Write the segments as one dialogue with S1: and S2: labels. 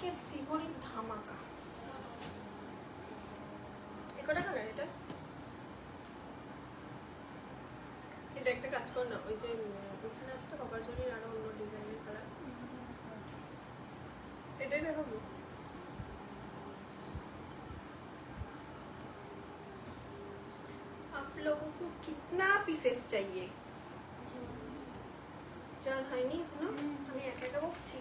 S1: আজকে শ্রীহরির ধামাকা। কটা কালার এটা? এটা একটা কাজ কর না, ওই যে ওইখানে আছে না কপার জলির আরো অন্য ডিজাইনের কালার, এটাই দেখাবো। आप लोगों को कितना पीसेस चाहिए? জান হয়নি এখনো, আমি একা একা বকছি।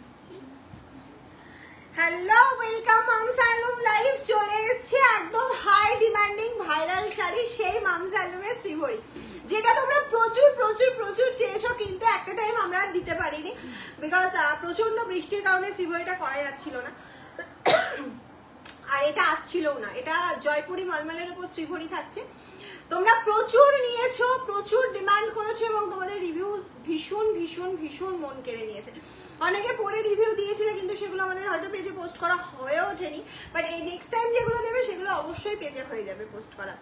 S1: হ্যালো, ওয়েলকাম মামস আলম লাইভ। চলে এসেছে একদম হাই ডিমান্ডিং ভাইরাল শাড়ি, সেই মামস আলমের শ্রীহরি, যেটা তোমরা প্রচুর প্রচুর প্রচুর চেয়েছো, কিন্তু একটা টাইম আমরা দিতে পারিনি বিকজ প্রচন্ড বৃষ্টির কারণে শ্রীহরিটা করা যাচ্ছিল না, আর এটা আসছিলও না। এটা জয়পুরি মলমলের উপর শ্রীহরি থাকছে। তোমরা প্রচুর নিয়েছো, প্রচুর ডিমান্ড করেছো এবং তোমাদের রিভিউ ভীষণ ভীষণ ভীষণ মন কেড়ে নিয়েছে। অনেকে পরে রিভিউ দিয়েছিলে, কিন্তু সেগুলো আমাদের হয়তো পেজে পোস্ট করা হয়ে ওঠেনি, বাট এই নেক্সট টাইম যেগুলো দেবে সেগুলো অবশ্যই পেজে হয়ে যাবে পোস্ট করা।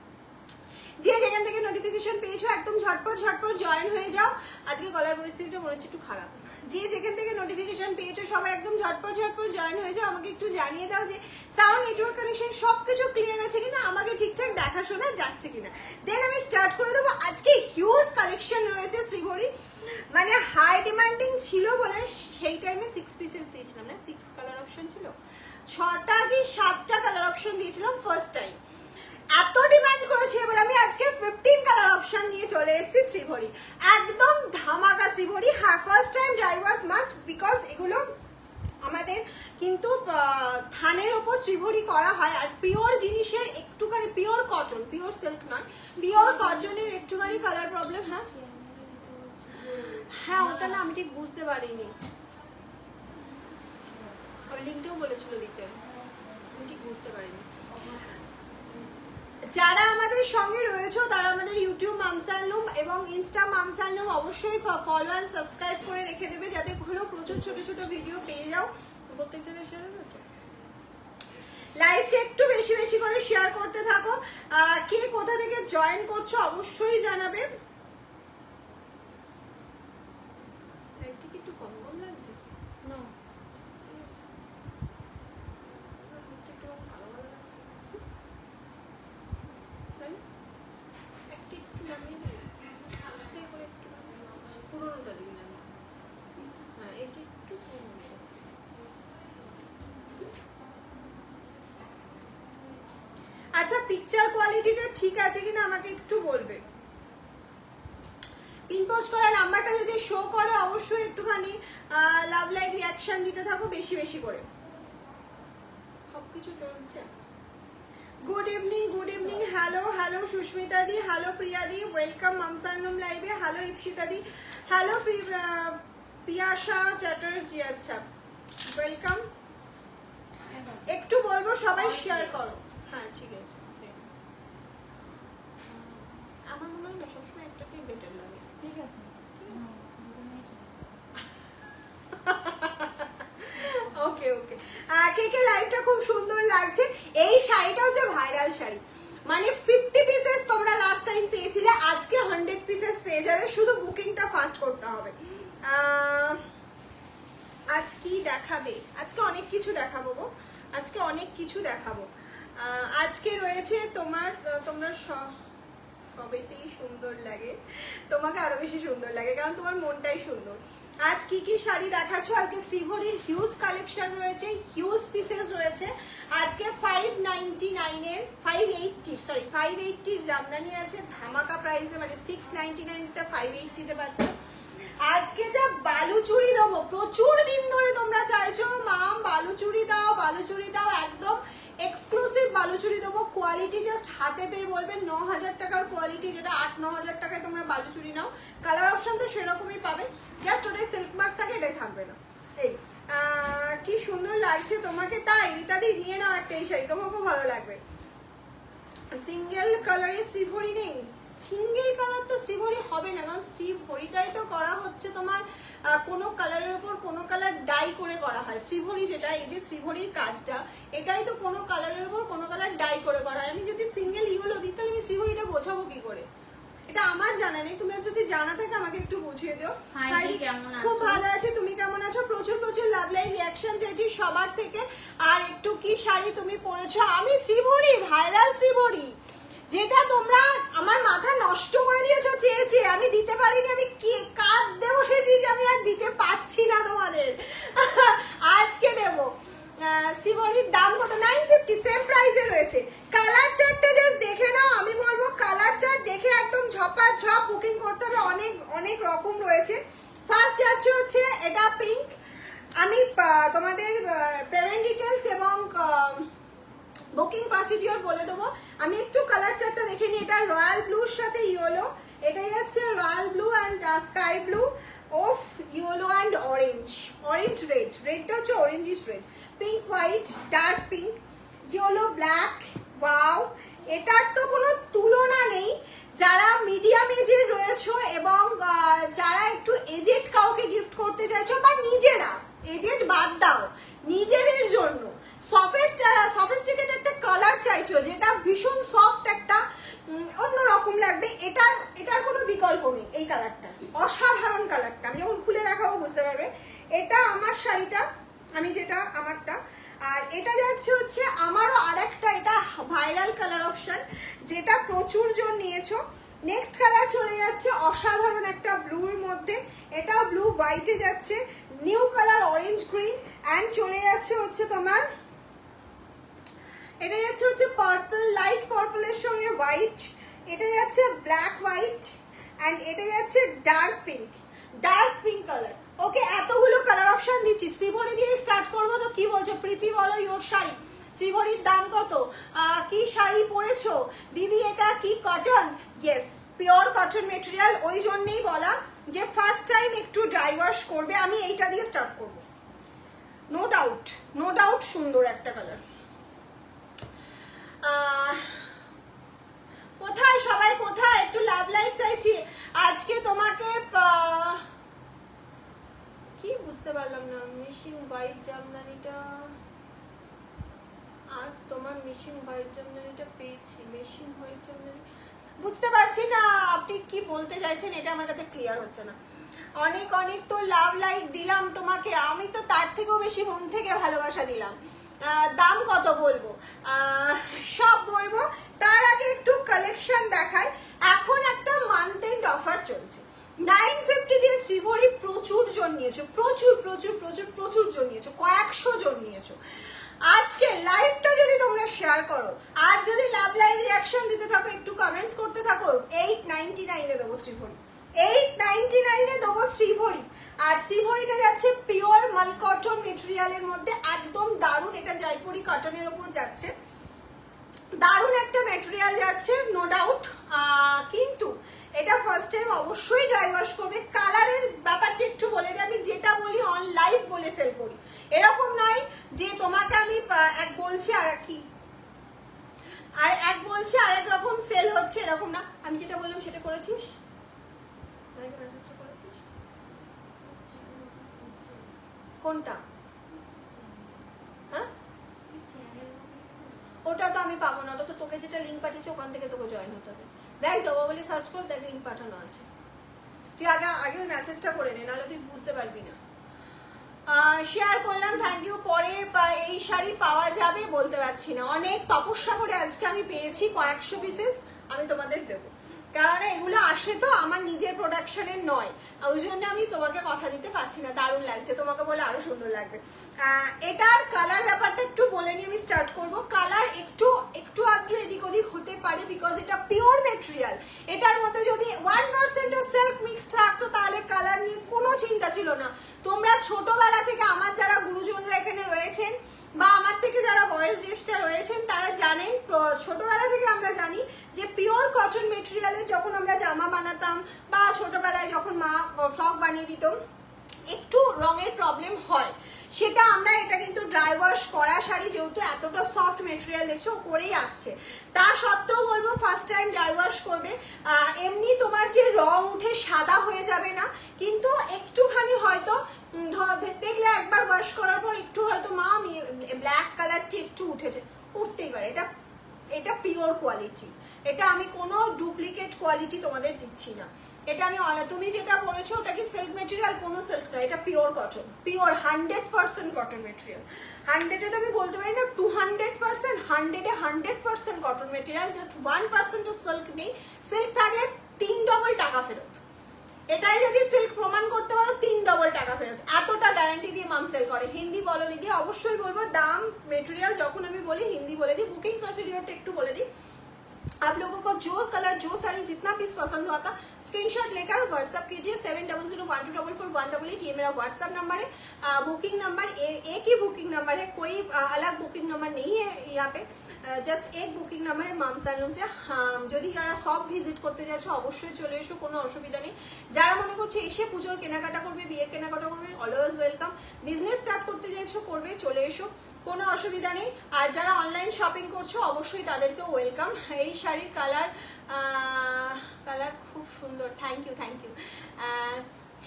S1: যে যেখান থেকে নোটিফিকেশন পেয়েছো একদম ঝটপট ঝটপট জয়েন হয়ে যাও। আজকে গলার পরিস্থিতিটা মনে হচ্ছে একটু খারাপ। যে যেখান থেকে নোটিফিকেশন পেয়েছো সবাই একদম ঝটপট ঝটপট জয়েন হয়ে যাও। আমাকে একটু জানিয়ে দাও যে সাউন্ড, নেটওয়ার্ক কানেকশন সবকিছু ক্লিয়ার আছে কিনা, আমাকে ঠিকঠাক দেখাশোনা যাচ্ছে কিনা। দেন আমি স্টার্ট করে দেবো। আজকে হিউজ কালেকশন রয়েছে শ্রীহরি, মানে হাই ডিমান্ডিং ছিল বলে সেই টাইমে 6 পিসেস দিয়েছিলাম না, 6 কালার অপশন ছিল, 6টা কি 7টা কালার অপশন দিয়েছিলাম ফার্স্ট টাইম। এত ডিমান্ড করেছে, এবার আমি আজকে 15 কালার অপশন নিয়ে চলে এসেছি শ্রীহরি, একদম ধামাকা শ্রীহরি। হ্যাঁ, first time dry wash must, because এগুলো আমাদের কিন্তু থানের ওপর শ্রীহরি করা হয়, আর পিওর জিনিসের একটুখানি, পিওর কটন, পিওর সিল্ক নয়, পিওর কটনের একটুখানি কালার প্রবলেম। হ্যাঁ হ্যাঁ, ওটা না আমি ঠিক বুঝতে পারিনি, ওই লিঙ্কটাও বলেছিল দিতে, আমি ঠিক বুঝতে পারিনি। যারা আমাদের সঙ্গে রয়েছে তারা আমাদের ইউটিউব মামসালনুম এবং ইনস্টা মামসালনুম অবশ্যই ফলো অ্যান্ড সাবস্ক্রাইব করে রেখে দেবে, যাতে কোনো প্রচুর ছোট ছোট ভিডিও পেয়ে যাও। প্রত্যেক জায়গায় শেয়ার হচ্ছে, লাইভটা একটু বেশি বেশি করে শেয়ার করতে থাকো। কে কোথা থেকে জয়েন করছো অবশ্যই জানাবে। লাইভটা কি একটু কম কম লাগছে? না, পুরোনোটা দিবি না, হ্যাঁ এটা একটু কম। আচ্ছা, পিকচার কোয়ালিটিটা ঠিক আছে কিনা আমাকে একটু বলবে। পিন পোস্ট করা নাম্বারটা যদি শো করে অবশ্যই একটুখানি লাভ লাইক রিয়াকশন দিতে থাকো বেশি বেশি করে। সবকিছু চলছে। Good evening, good evening. Hello hello Susmita di, hello Priya di, welcome মামসালনুম লাইভে। হ্যালো ইপসিতা দি, হ্যালো প্রিয়াশা চ্যাটার্জি, আচ্ছা ওয়েলকাম। একটু বলবো সবাই শেয়ার করো। হ্যাঁ ঠিক আছে, আমার মনে হয় না সবসময় একটাতেই বেটার লাগে। ঠিক আছে, ওকে ওকে। কে কে লাইভটা খুব সুন্দর লাগছে। এই শাড়িটা হচ্ছে ভাইরাল শাড়ি, মানে 50 পিসেস তোমরা লাস্ট টাইম পেয়েছিলে, আজকে 100 পিসেস পেয়ে যাবে, শুধু বুকিংটা ফাস্ট করতে হবে। আজ কি দেখাবে? আজকে অনেক কিছু দেখাবো গো, আজকে অনেক কিছু দেখাবো। আজকে রয়েছে তোমার, তোমরা সবেতেই সুন্দর লাগে, তোমাকে আরো বেশি সুন্দর লাগে কারণ তোমার মনটাই সুন্দর। আজ কি কি শাড়ি দেখাচ্ছ? আজকে শ্রীহরির হিউজ কালেকশন রয়েছে, হিউজ পিসেস রয়েছে। আজকে 599 এর 580 জামদানি আছে ধামাকা প্রাইসে, মানে 699 এটা 580 তে পাচ্ছ। আজকে যা বালুচুরি দেবো, প্রচুর দিন ধরে তোমরা চাইছো মাম বালুচুরি দাও, বালুচুরি দাও, একদম এক্সক্লুসিভ বালুচুরি দেবো। কোয়ালিটি জাস্ট হাতে পেয়ে বলবে 9000 টাকার কোয়ালিটি, যেটা 8-9000 টাকায় তোমরা বালুচুরি নাও। কালার অপশন তো সেরকমই পাবে, জাস্ট ওটাই সিল্ক মার্ক থাকে, এটাই থাকবে না। এই কি সুন্দর লাগছে তোমাকে, তাই রীতাদি নিয়ে নাও একটা এই শাড়ি, তোমাকেও ভালো লাগবে। সিঙ্গেল কালারে শ্রীহরি নেই, সিঙ্গেল কালার তো শ্রীহরি হবে না, কারণ শ্রীহরিটাই তো করা হচ্ছে তোমার কোনো কালারের উপর কোনো কালার ডাই করে করা হয়। শ্রীহরি যেটা, এই যে শ্রীহরির কাজটা, এটাই তো কোনো কালারের উপর কোনো কালার ডাই করে করা হয়। আমি যদি সিঙ্গেল ইয়েলো দিই তাহলে আমি শ্রীহরিটা বোঝাবো কি করে? এটা আমার জানা নেই, তুমি যদি জানা থাকে আমাকে একটু বুঝিয়ে দিও।
S2: কেমন আছো?
S1: খুব ভালো আছে, তুমি কেমন আছো? প্রচুর প্রচুর লাভ লাইক রিঅ্যাকশন চাইছি সবার থেকে। আর একটু কি শাড়ি তুমি পরেছো? আমি শ্রীভরি, ভাইরাল শ্রীভরি, যেটা তোমরা আমার মাথা নষ্ট করে দিয়েছো চেয়েছি, আমি দিতে পারিনি। আমি কি কাঁদতে বসেছি যে আমি আর দিতে পারছি না তোমাদের। আজকে দেবো। শ্রীভরির দাম কত? 950, সেম প্রাইসে রয়েছে। কালার চার্টটা জাস্ট দেখে নাও, আমি বলবো কালার চার্ট দেখে একদম ঝপাঝপ বুকিং করতে হবে। অনেক অনেক রকম রয়েছে। ফার্স্ট যাচ্ছে হচ্ছে এটা পিঙ্ক। আমি তোমাদের পেমেন্ট ডিটেলস এবং বুকিং প্রসিডিওর বলে দেবো। আমি একটু কালার চার্টটা দেখে নিই। এটা রয়্যাল ব্লুর সাথে ইয়েলো, এটা যাচ্ছে royal blue and sky blue of yellow and orange, orange red, রেডটা হচ্ছে orange is red, pink white, dark pink, yellow black. Wow, এটার তো কোনো তুলনা নেই। যারা মিডিয়াম এজের রয়েছে এবং যারা একটু এজেড কাউকে গিফট করতে চাইছো, বা নিজেরা এজেড বাদ দাও, নিজেদের জন্য সফিস্টিকেট একটা কালার চাইছো যেটা ভীষণ সফট, একটা অন্যরকম লাগবে, এটার কোনো বিকল্প নেই। এই কালারটা অসাধারণ কালারটা, আমি যখন খুলে দেখাবো বুঝতে পারবে। এটা আমার শাড়িটা, আমি যেটা আমারটা। আর এটা যাচ্ছে হচ্ছে আমারও আরেকটা, এটা ভাইরাল কালার অপশন যেটা প্রচুর জন নিয়েছো। নেক্সট কালার চলে যাচ্ছে অসাধারণ একটা ব্লুর মধ্যে, এটা ব্লু হোয়াইটে যাচ্ছে, new colour orange green, and চলে যাচ্ছে হচ্ছে তোমার, এটা যাচ্ছে হচ্ছে পার্পল, লাইট পার্পলের সঙ্গে হোয়াইট, এটা যাচ্ছে ব্ল্যাক হোয়াইট, অ্যান্ড এটা যাচ্ছে dark pink, dark pink colour. Okay, এতগুলো কালার অপশন দিচ্ছি। শ্রীভরি দিয়ে স্টার্ট করবো, তো কি বলছো? প্রীতি বলো ইওর শাড়ি, শ্রীভরির দাম কত? কি শাড়ি পরেছো দিদি? এটা কি cotton? Yes, pure cotton material. ওই জন্যই বলা যে ফার্স্ট টাইম একটু ড্রাই ওয়াশ করবে। আমি এইটা দিয়ে স্টার্ট করব, নো ডাউট, নো ডাউট সুন্দর একটা কালার। কোথায় সবাই, কোথায়? একটু লাভ লাইক চাইছি আজকে তোমাকে। কি বুঝতে পারলাম না, মিশিং হোয়াইট জামদানিটা, আজ তোমার মিশিং হোয়াইট জামদানিটা পেয়েছি, মিশিং হোয়াইট জামদানি বুঝতে পারছি না আপনি কি বলতে চাইছেন, এটা আমার কাছে ক্লিয়ার হচ্ছে না। অনেক অনেক তো লাভ লাইক দিলাম তোমাকে, আমি তো তার থেকেও বেশি মন থেকে ভালোবাসা দিলাম। দাম কত বলবো? সব বলবো, তার আগে একটু কালেকশন দেখায়। এখন একটা মান্থ এন্ড অফার চলছে, 950 দিয়ে শ্রীভরি প্রচুর জন নিয়েছো, প্রচুর প্রচুর প্রচুর প্রচুর জন নিয়েছো, কয়েকশো জন নিয়েছো। আজকে লাইভটা যদি তোমরা শেয়ার করো আর যদি লাভ লাইভ রিঅ্যাকশন দিতে থাকো, একটু কমেন্টস করতে থাকো, 899 এ দেবো শ্রীভরি, 899 এ দেবো শ্রীভরি। আর শ্রীভরিটা যাচ্ছে পিওর মাল কটন মেটেরিয়ালের মধ্যে, একদম দারুণ। এটা জয়পুরি কটনের উপর যাচ্ছে, দারুণ একটা মেটেরিয়াল যাচ্ছে, নো ডাউট। কিন্তু এটা ফার্স্ট টাইম অবশ্যই ড্রাই ওয়াশ করবে। কালারের ব্যাপারটা একটু বলে দিই, আমি যেটা বলি অন লাইভ বলে সেল করি, এরকম নয় যে তোমাকে আমি এক বলছি আর কি আর এক বলছি আর এক রকম সেল হচ্ছে, এরকম না। আমি যেটা বললাম সেটা করেছিস, কোনটা? হ্যাঁ, ওটা তো আমি পাবো না, ওটা তো তোকে যেটা লিঙ্ক পাঠিয়েছি ওখান থেকে তোকে জয়েন হতে হবে। দেখ জবাবলি সার্চ কর, দেখ লিঙ্ক পাঠানো আছে। তুই আগে ওই মেসেজটা করে নে, নাহলে তুই বুঝতে পারবি না। শেয়ার করলাম, থ্যাংক ইউ। পরে এই শাড়ি পাওয়া যাবে বলতে পারছি না, অনেক তপস্যা করে আজকে আমি পেয়েছি কয়েকশো পিসেস, আমি তোমাদের দেবো। কারণ এগুলো আসে তো আমার নিজের প্রোডাকশনের নয়, ওই জন্য আমি তোমাকে কথা দিতে পারছি না। দারুণ লাগছে, তোমাকে বলে আরো সুন্দর লাগবে। এটার কালার ব্যাপারটা একটু বলে নিয়ে আমি স্টার্ট করব। কালার একটু আধটু এদিক ওদিক হতে পারে, বিকজ এটা পিওর মেটেরিয়াল। এটার মধ্যে যদি 1% সিল্ক মিক্স থাকতো তাহলে কালার নিয়ে কোনো চিন্তা ছিল না। তোমরা ছোটবেলা থেকে আমার যারা গুরুজনরা এখানে রয়েছেন বা আমার থেকে যারা বয়স জ্যেষ্ঠা রয়েছেন তারা জানেন, ছোটবেলা থেকে আমরা জানি যে পিওর কটন মেটেরিয়ালে যখন আমরা জামা বানাতাম বা ছোটবেলায় যখন মা ফ্রক বানিয়ে দিত, একটু রঙের প্রবলেম হয়। সেটা আমরা, এটা কিন্তু ড্রাই ওয়াশ করা শাড়ি, যেহেতু এতটা সফট মেটেরিয়াল দেখছো করেই আসছে, তা সত্ত্বেও বলবো ফার্স্ট টাইম ড্রাই ওয়াশ করবে। এমনি তোমার যে রং উঠে সাদা হয়ে যাবে না, কিন্তু একটুখানি হয়তো দেখলে একবার ওয়াশ করার পর একটু হয়তো মা ব্ল্যাক কালারটি একটু উঠেছে, উঠতেই পারে। এটা পিওর কোয়ালিটি, এটা আমি কোনো ডুপ্লিকেট কোয়ালিটি তোমাদের দিচ্ছি না। এটা আমি তুমি যেটা পড়েছো ওটা কি সিল্ক মেটেরিয়াল? কোনো সিল্ক না, এটা pure cotton, pure 100% cotton material. 100-এ তো আমি বলতে পারি না 200%, 100-এ 100% কটন মেটেরিয়াল, জাস্ট 1% তো সিল্ক নেই। সিল্ক থাকলে 3 ডবল টাকা ফেরত। এটাই যদি সিল্ক প্রমাণ করতে পারো 3 ডবল টাকা ফেরত, এতটা গ্যারান্টি দিয়ে মাম সেল করে। হিন্দি বলো দিদি, অবশ্যই বলবো। দাম মেটেরিয়াল যখন আমি বলি হিন্দি বলে দিই। बुकिंग प्रोसीड्योर একটু বলে दिई। आप लोगों को जो कलर जो साड़ी जितना पीस पसंद हुआ था स्क्रीनशॉट लेकर व्हाट्सएप कीजिए 7001244188। ये मेरा व्हाट्सएप नंबर है। बुकिंग नंबर एक ही बुकिंग नंबर है, कोई अलग बुकिंग नंबर नहीं है यहाँ पे, জাস্ট এক বুকিং নাম্বারে মাম স্যালুনসে। যদি যারা সব ভিজিট করতে যাচ্ছ অবশ্যই চলে এসো, কোনো অসুবিধা নেই। যারা মনে করছে এসে পুজোর কেনাকাটা করবে, বিয়ের কেনাকাটা করবে, অলওয়েজ ওয়েলকাম। বিজনেস স্টার্ট করতে যাচ্ছ করবে, চলে এসো, কোনো অসুবিধা নেই। আর যারা অনলাইন শপিং করছো অবশ্যই তাদেরকেও ওয়েলকাম। এই শাড়ির কালার খুব সুন্দর, thank you thank you.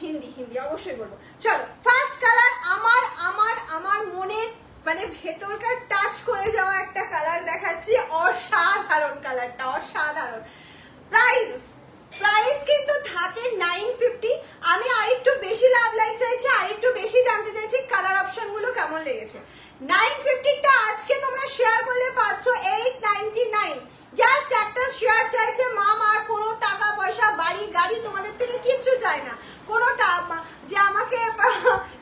S1: Hindi Hindi অবশ্যই বলবো। চলো ফার্স্ট কালার আমার আমার আমার মনের মানে ভেতরকার টাচ করে যাওয়া একটা কালার দেখাচ্ছি। অসাধারণ কালারটা, অসাধারণ। প্রাইস কিন্তু থাকে 950। আমি আরেকটু বেশি লাভ লাইক চাইছি, আরেকটু বেশি জানতে চাইছি কালার অপশন গুলো কেমন লেগেছে। 950টা আজকে তোমরা শেয়ার করলে পাচ্ছ 899। জাস্ট একটা শেয়ার চাইছে মাম, আর কোনো টাকা পয়সা বাড়ি গাড়ি তোমাদের থেকে কিচ্ছু চাই না। কোনো যে আমাকে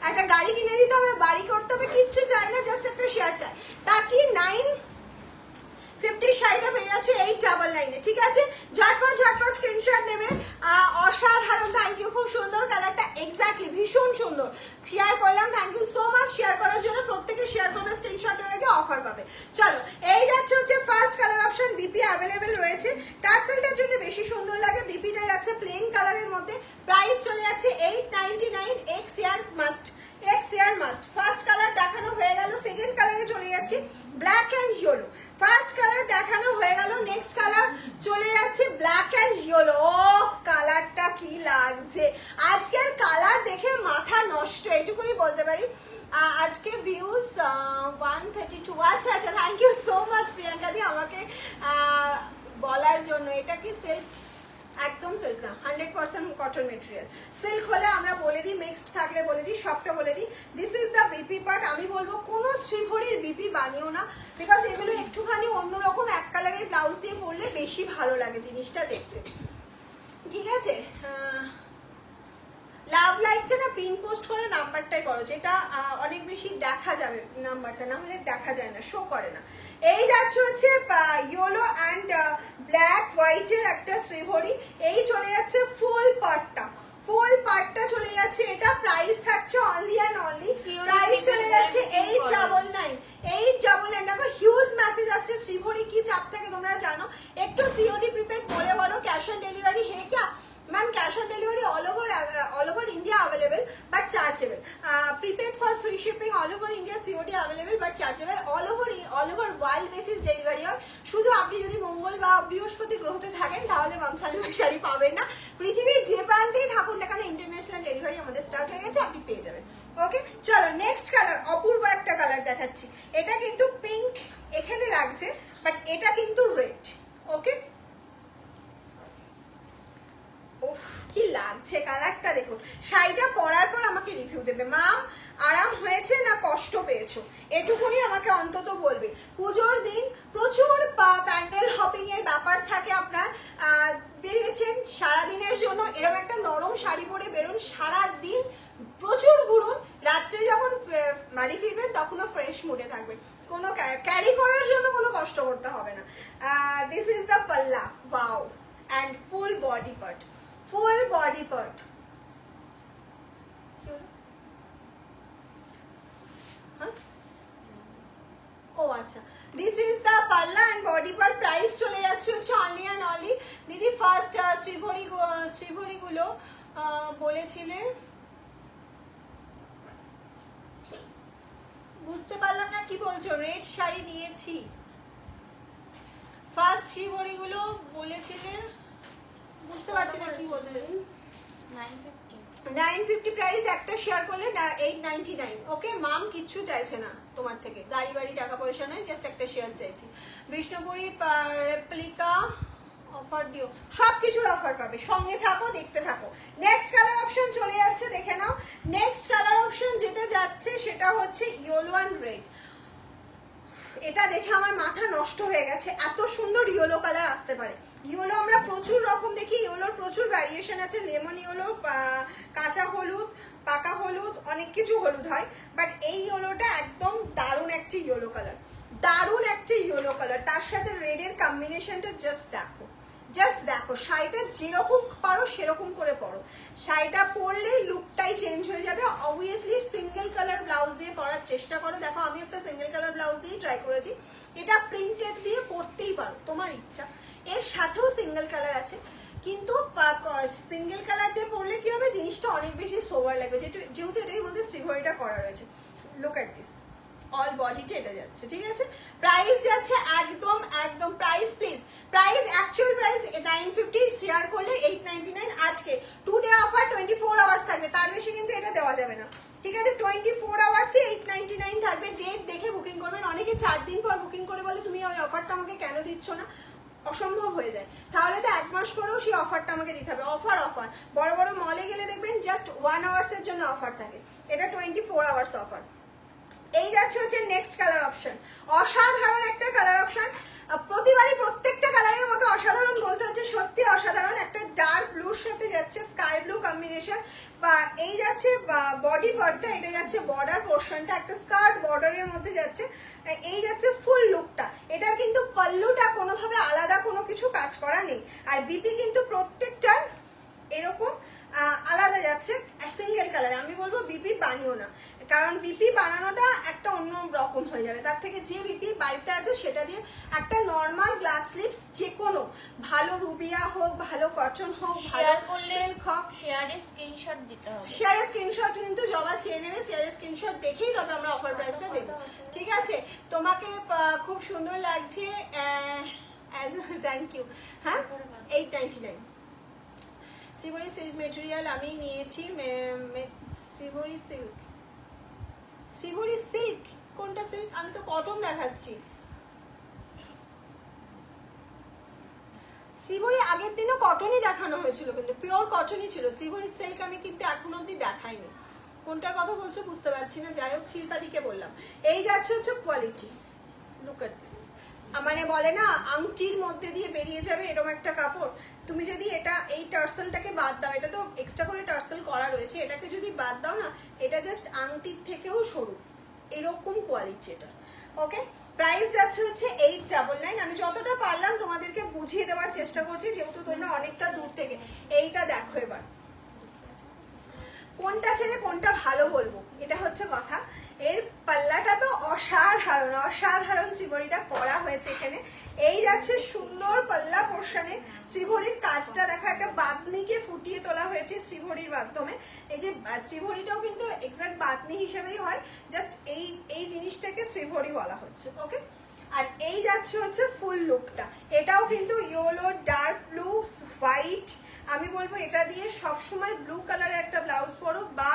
S1: একটা গাড়ি কিনে দিতে হবে, বাড়ি করতে হবে, কিচ্ছু চাই না, জাস্ট একটা শেয়ার চাই। তাকি 950 শাড়িটা পেয়ে যাচ্ছে 899-এ। ঠিক আছে, ঝটপট স্ক্রিনশট নেবে। অসাধারণ, থ্যাংক ইউ, খুব সুন্দর কালারটা, এক্স্যাক্টলি ভীষণ সুন্দর। শেয়ার করলাম, thank you so much share করার জন্য। প্রত্যেকে শেয়ার করবে, স্ক্রিনশট নেবে, অফার পাবে। চলো এই যাচ্ছে হচ্ছে first colour option. BP available রয়েছে, টার্সেলটার জন্য বেশি সুন্দর লাগে। বিপিটা যাচ্ছে প্লেন কালারের মধ্যে, প্রাইস চলে যাচ্ছে 899। মাস্ট। ফার্স্ট কালার দেখানো হয়ে গেল, সেকেন্ড কালারে চলে যাচ্ছি, black and yellow. First colour দেখানো হয়ে গেল, নেক্সট কালার চলে যাচ্ছে ব্ল্যাক অ্যান্ড ইয়েলো। ও কালারটা কি লাগছে আজকের, কালার দেখে মাথা নষ্ট, এটুকুনি বলতে পারি। আজকে ভিউজ 132। আচ্ছা, thank you so much Priyanka di আমাকে বলার জন্য। এটা কি সিল্ক? একদম সিল্ক না, 100% কটন মেটেরিয়াল। সিল্ক হলে আমরা বলে দিই, মিক্সড থাকলে বলে দিই, সবটা বলে দিই। This is the BP part. আমি বলবো কোনো শ্রীভরির বিপি বানিও না, বিকজ এগুলো একটুখানি অন্যরকম এক কালারের ব্লাউজ দিয়ে পরলে বেশি ভালো লাগে জিনিসটা দেখতে। ঠিক আছে, লাভ লাইকটা না পিন পোস্ট করে নাম্বারটাই করো, যেটা অনেক বেশি দেখা যাবে নাম্বারটা, না হলে দেখা যায় না, শো করে না। এই যাচ্ছে হচ্ছে ইয়েলো অ্যান্ড ব্ল্যাক হোয়াইটের একটা শ্রীভরি। এই চলে যাচ্ছে ফুল পার্টটা চলে যাচ্ছে। এটা প্রাইস থাকছে অনলি অ্যান্ড অনলি, প্রাইস চলে যাচ্ছে 899। দেখো হিউজ মেসেজ আসছে, শ্রীভরি কি চাপ থাকে তোমরা জানো। একটু সিওডি প্রিপেড বলে ক্যাশ অন ডেলিভারি হে ক্যা? Ma'am cash on delivery all over India available but chargeable. Prepaid for free shipping all over India COD available but chargeable. All over world basis delivery হয়। শুধু আপনি যদি মঙ্গল বা বৃহস্পতি গ্রহতে থাকেন তাহলে মাম সালুমের শাড়ি পাবেন না। পৃথিবীর যে প্রান্তেই থাকুন না কেন ইন্টারন্যাশনাল ডেলিভারি আমাদের স্টার্ট হয়ে গেছে, আপনি পেয়ে যাবেন। ওকে, চলো নেক্সট কালার, অপূর্ব একটা কালার দেখাচ্ছি। এটা কিন্তু পিঙ্ক এখানে লাগছে, বাট এটা কিন্তু রেড। ওকে, উফ কি লাগছে কালারটা দেখুন। শাড়িটা পরার পর আমাকে রিভিউ দেবে, মাম আরাম হয়েছে না কষ্ট পেয়েছো, এটুকুনি আমাকে অন্তত বলবে। পুজোর দিন প্রচুর প্যান্ডেল হপিং এর ব্যাপার থাকে আপনার, বেরিয়েছেন সারাদিনের জন্য, এরকম একটা নরম শাড়ি পরে বেরোন, সারাদিন প্রচুর ঘুরুন, রাত্রে যখন বাড়ি ফিরবেন তখনও ফ্রেশ মুডে থাকবেন, কোনো ক্যারি করার জন্য কোনো কষ্ট করতে হবে না। This is the palla, wow, and full body part. ও আচ্ছা, this is the palla and body part. Price চলে যাচ্ছে হচ্ছে অনলি অ্যান্ড অনলি। দিদি ফার্স্ট শ্রীভরি গুলো বলেছিলে, বুঝতে পারলাম না কি বলছো। রেড শাড়ি নিয়েছি, ফার্স্ট শ্রীভরি গুলো বলেছিলে, বুঝতে পারছি না কি বলতে। 950 প্রাইস, একটা শেয়ার করলে 899। ওকে মাম কিচ্ছু চাইছে না তোমার থেকে, গাড়ি বাড়ি টাকা পয়সা নয়, জাস্ট একটা শেয়ার চাইছি। বিষ্ণুপুরি রেপ্লিকা অফার দিও, সবকিছুর অফার পাবে, সঙ্গে থাকো দেখতে থাকো। নেক্সট কালার অপশন চলে যাচ্ছে, দেখে নাও। নেক্সট কালার অপশন যেটা যাচ্ছে সেটা হচ্ছে ইয়েলো অ্যান্ড রেড। এটা দেখে আমার মাথা নষ্ট হয়ে গেছে, এত সুন্দর ইয়েলো কালার আসতে পারে। ইয়েলো আমরা প্রচুর রকম দেখি, ইয়েলোর প্রচুর ভ্যারিয়েশন আছে, লেমন ইয়েলো, কাঁচা হলুদ, পাকা হলুদ, অনেক কিছু হলুদ হয়, বাট এই ইয়েলোটা একদম দারুণ একটি ইয়েলো কালার, দারুণ একটি ইয়েলো কালার। তার সাথে রেডের কম্বিনেশনটা জাস্ট দেখো, জাস্ট দেখো। শাড়িটা যেরকম পারো সেরকম করে পরো, শাড়িটা পরলেই লুকটাই চেঞ্জ হয়ে যাবে। অবভিয়াসলি সিঙ্গেল কালার ব্লাউজ দিয়ে পরার চেষ্টা করো। দেখো আমি একটা সিঙ্গেল কালার ব্লাউজ দিয়ে ট্রাই করেছি, এটা প্রিন্টেড দিয়ে পরতেই পারো, তোমার ইচ্ছা। এর সাথেও সিঙ্গেল কালার আছে, কিন্তু সিঙ্গেল কালার দিয়ে পরলে কি হবে, জিনিসটা অনেক বেশি সোবার লাগবে, যেহেতু এটার মধ্যে শ্রীভরিটা করা রয়েছে। লুক এট দিস, অল বডিটা এটা যাচ্ছে, ঠিক আছে। প্রাইস যাচ্ছে একদম একদম, price please, price actual price 950, share করলে 899 আজকে। 2 ডে অফার, 24 আওয়ার্স থাকবে, তার বেশি কিন্তু এটা দেওয়া যাবে না, ঠিক আছে। 24 আওয়ার্সে 899 থাকবে। ডেট দেখে বুকিং করবেন। অনেকে 4 দিন পর বুকিং করে বলে তুমি ওই অফারটা আমাকে কেন দিচ্ছ না, অসম্ভব হয়ে যায়, তাহলে তো 1 মাস পরেও সেই অফারটা আমাকে দিতে হবে। অফার অফার, বড় বড় মলে গেলে দেখবেন জাস্ট 1 আওয়ার্সের জন্য অফার থাকে, এটা 24 আওয়ার্স অফার। এই যাচ্ছে হচ্ছে নেক্সট কালার অপশন, অসাধারণ একটা কালার অপশন। প্রতিবারই প্রত্যেকটা কালারে আমাকে অসাধারণ বলতে হচ্ছে, সত্যি অসাধারণ। একটা ডার্ক ব্লুর সাথে যাচ্ছে স্কাই ব্লু কম্বিনেশন, বা এই যাচ্ছে বডি পার্টটা, এটা যাচ্ছে বর্ডার পোর্শনটা, একটা স্কার্ট বর্ডারের মধ্যে যাচ্ছে, এই যাচ্ছে ফুল লুকটা। এটার কিন্তু পাল্লুটা কোনোভাবে আলাদা কোনো কিছু কাজ করা নেই, আর বিপি কিন্তু প্রত্যেকটার এরকম আলাদা যাচ্ছে সিঙ্গেল কালার। আমি বলবো বিপি বানিও না, কারণ বিপি বানানোটা একটা অন্য রকম হয়ে যাবে। তার থেকে যে বিপি বাড়িতে আছে সেটা দিয়ে একটা নর্মাল গ্লাস স্লিপস, যে কোনো ভালো রুবিয়া হোক, ভালো কটন হোক, ভালো সিল্ক হোক,
S2: শেয়ারে স্ক্রিনশট দিতে হবে।
S1: শেয়ারে স্ক্রিনশট কিন্তু জবা চেয়ে নেবে, শেয়ারে স্ক্রিনশট দেখেই তবে আমরা অফার প্রাইসটা দেব, ঠিক আছে। তোমাকে খুব সুন্দর লাগছে, থ্যাংক ইউ। হ্যাঁ, 899 শ্রীভরি সিল্ক মেটেরিয়াল আমি নিয়েছি, শ্রীভরি সিল্ক, শ্রীভরি সিল্ক কোনটা সিল্ক, আমি তো কটন দেখাচ্ছি। শ্রীভরি আগের দিনও কটনই দেখানো হয়েছিল, কিন্তু পিওর কটনই ছিল। শ্রীভরি সিল্ক আমি কিন্তু এখনো অব্দি দেখাইনি, কোনটার কথা বলছো বুঝতে পারছি না। যাই হোক, শিল্পাদিকে বললাম। এই যাচ্ছে হচ্ছে কোয়ালিটি, লুক এট দিস। মানে বলে না আংটির মধ্যে দিয়ে বেরিয়ে যাবে এরকম একটা কাপড়, তুমি যদি এটা এই টার্সেলটাকে বাদ দাও, এটা তো এক্সট্রা করে টার্সেল করা রয়েছে, এটাকে যদি বাদ দাও না, এটা জাস্ট আংটির থেকেও সরু, এরকম কোয়ালিটি এটা। ওকে, প্রাইস যাচ্ছে হচ্ছে 899। আমি যতটা পারলাম তোমাদেরকে বুঝিয়ে দেওয়ার চেষ্টা করছি, যেহেতু তোমরা অনেকটা দূর থেকে। এইটা দেখো এবার, কোনটা ছেড়ে কোনটা ভালো বলবো, এটা হচ্ছে কথা। এর পাল্লাটা তো অসাধারণ, অসাধারণ শ্রীভরিটা করা হয়েছে এখানে। এই যাচ্ছে সুন্দর পাল্লা পোর্শনে শ্রীভরির কাজটা দেখা, একটা বাদনিকে ফুটিয়ে তোলা হয়েছে শ্রীভরির মাধ্যমে। এই যে শ্রীভরিটাও কিন্তু এক্সাক্ট বাদনি হিসেবেই হয়, জাস্ট এই জিনিসটাকে শ্রীভরি বলা হচ্ছে। ওকে, আর এই যাচ্ছে হচ্ছে ফুল লুকটা, এটাও কিন্তু ইয়েলো, ডার্ক ব্লু, হোয়াইট। আমি বলবো এটা দিয়ে সবসময় ব্লু কালারের একটা ব্লাউজ পরো, বা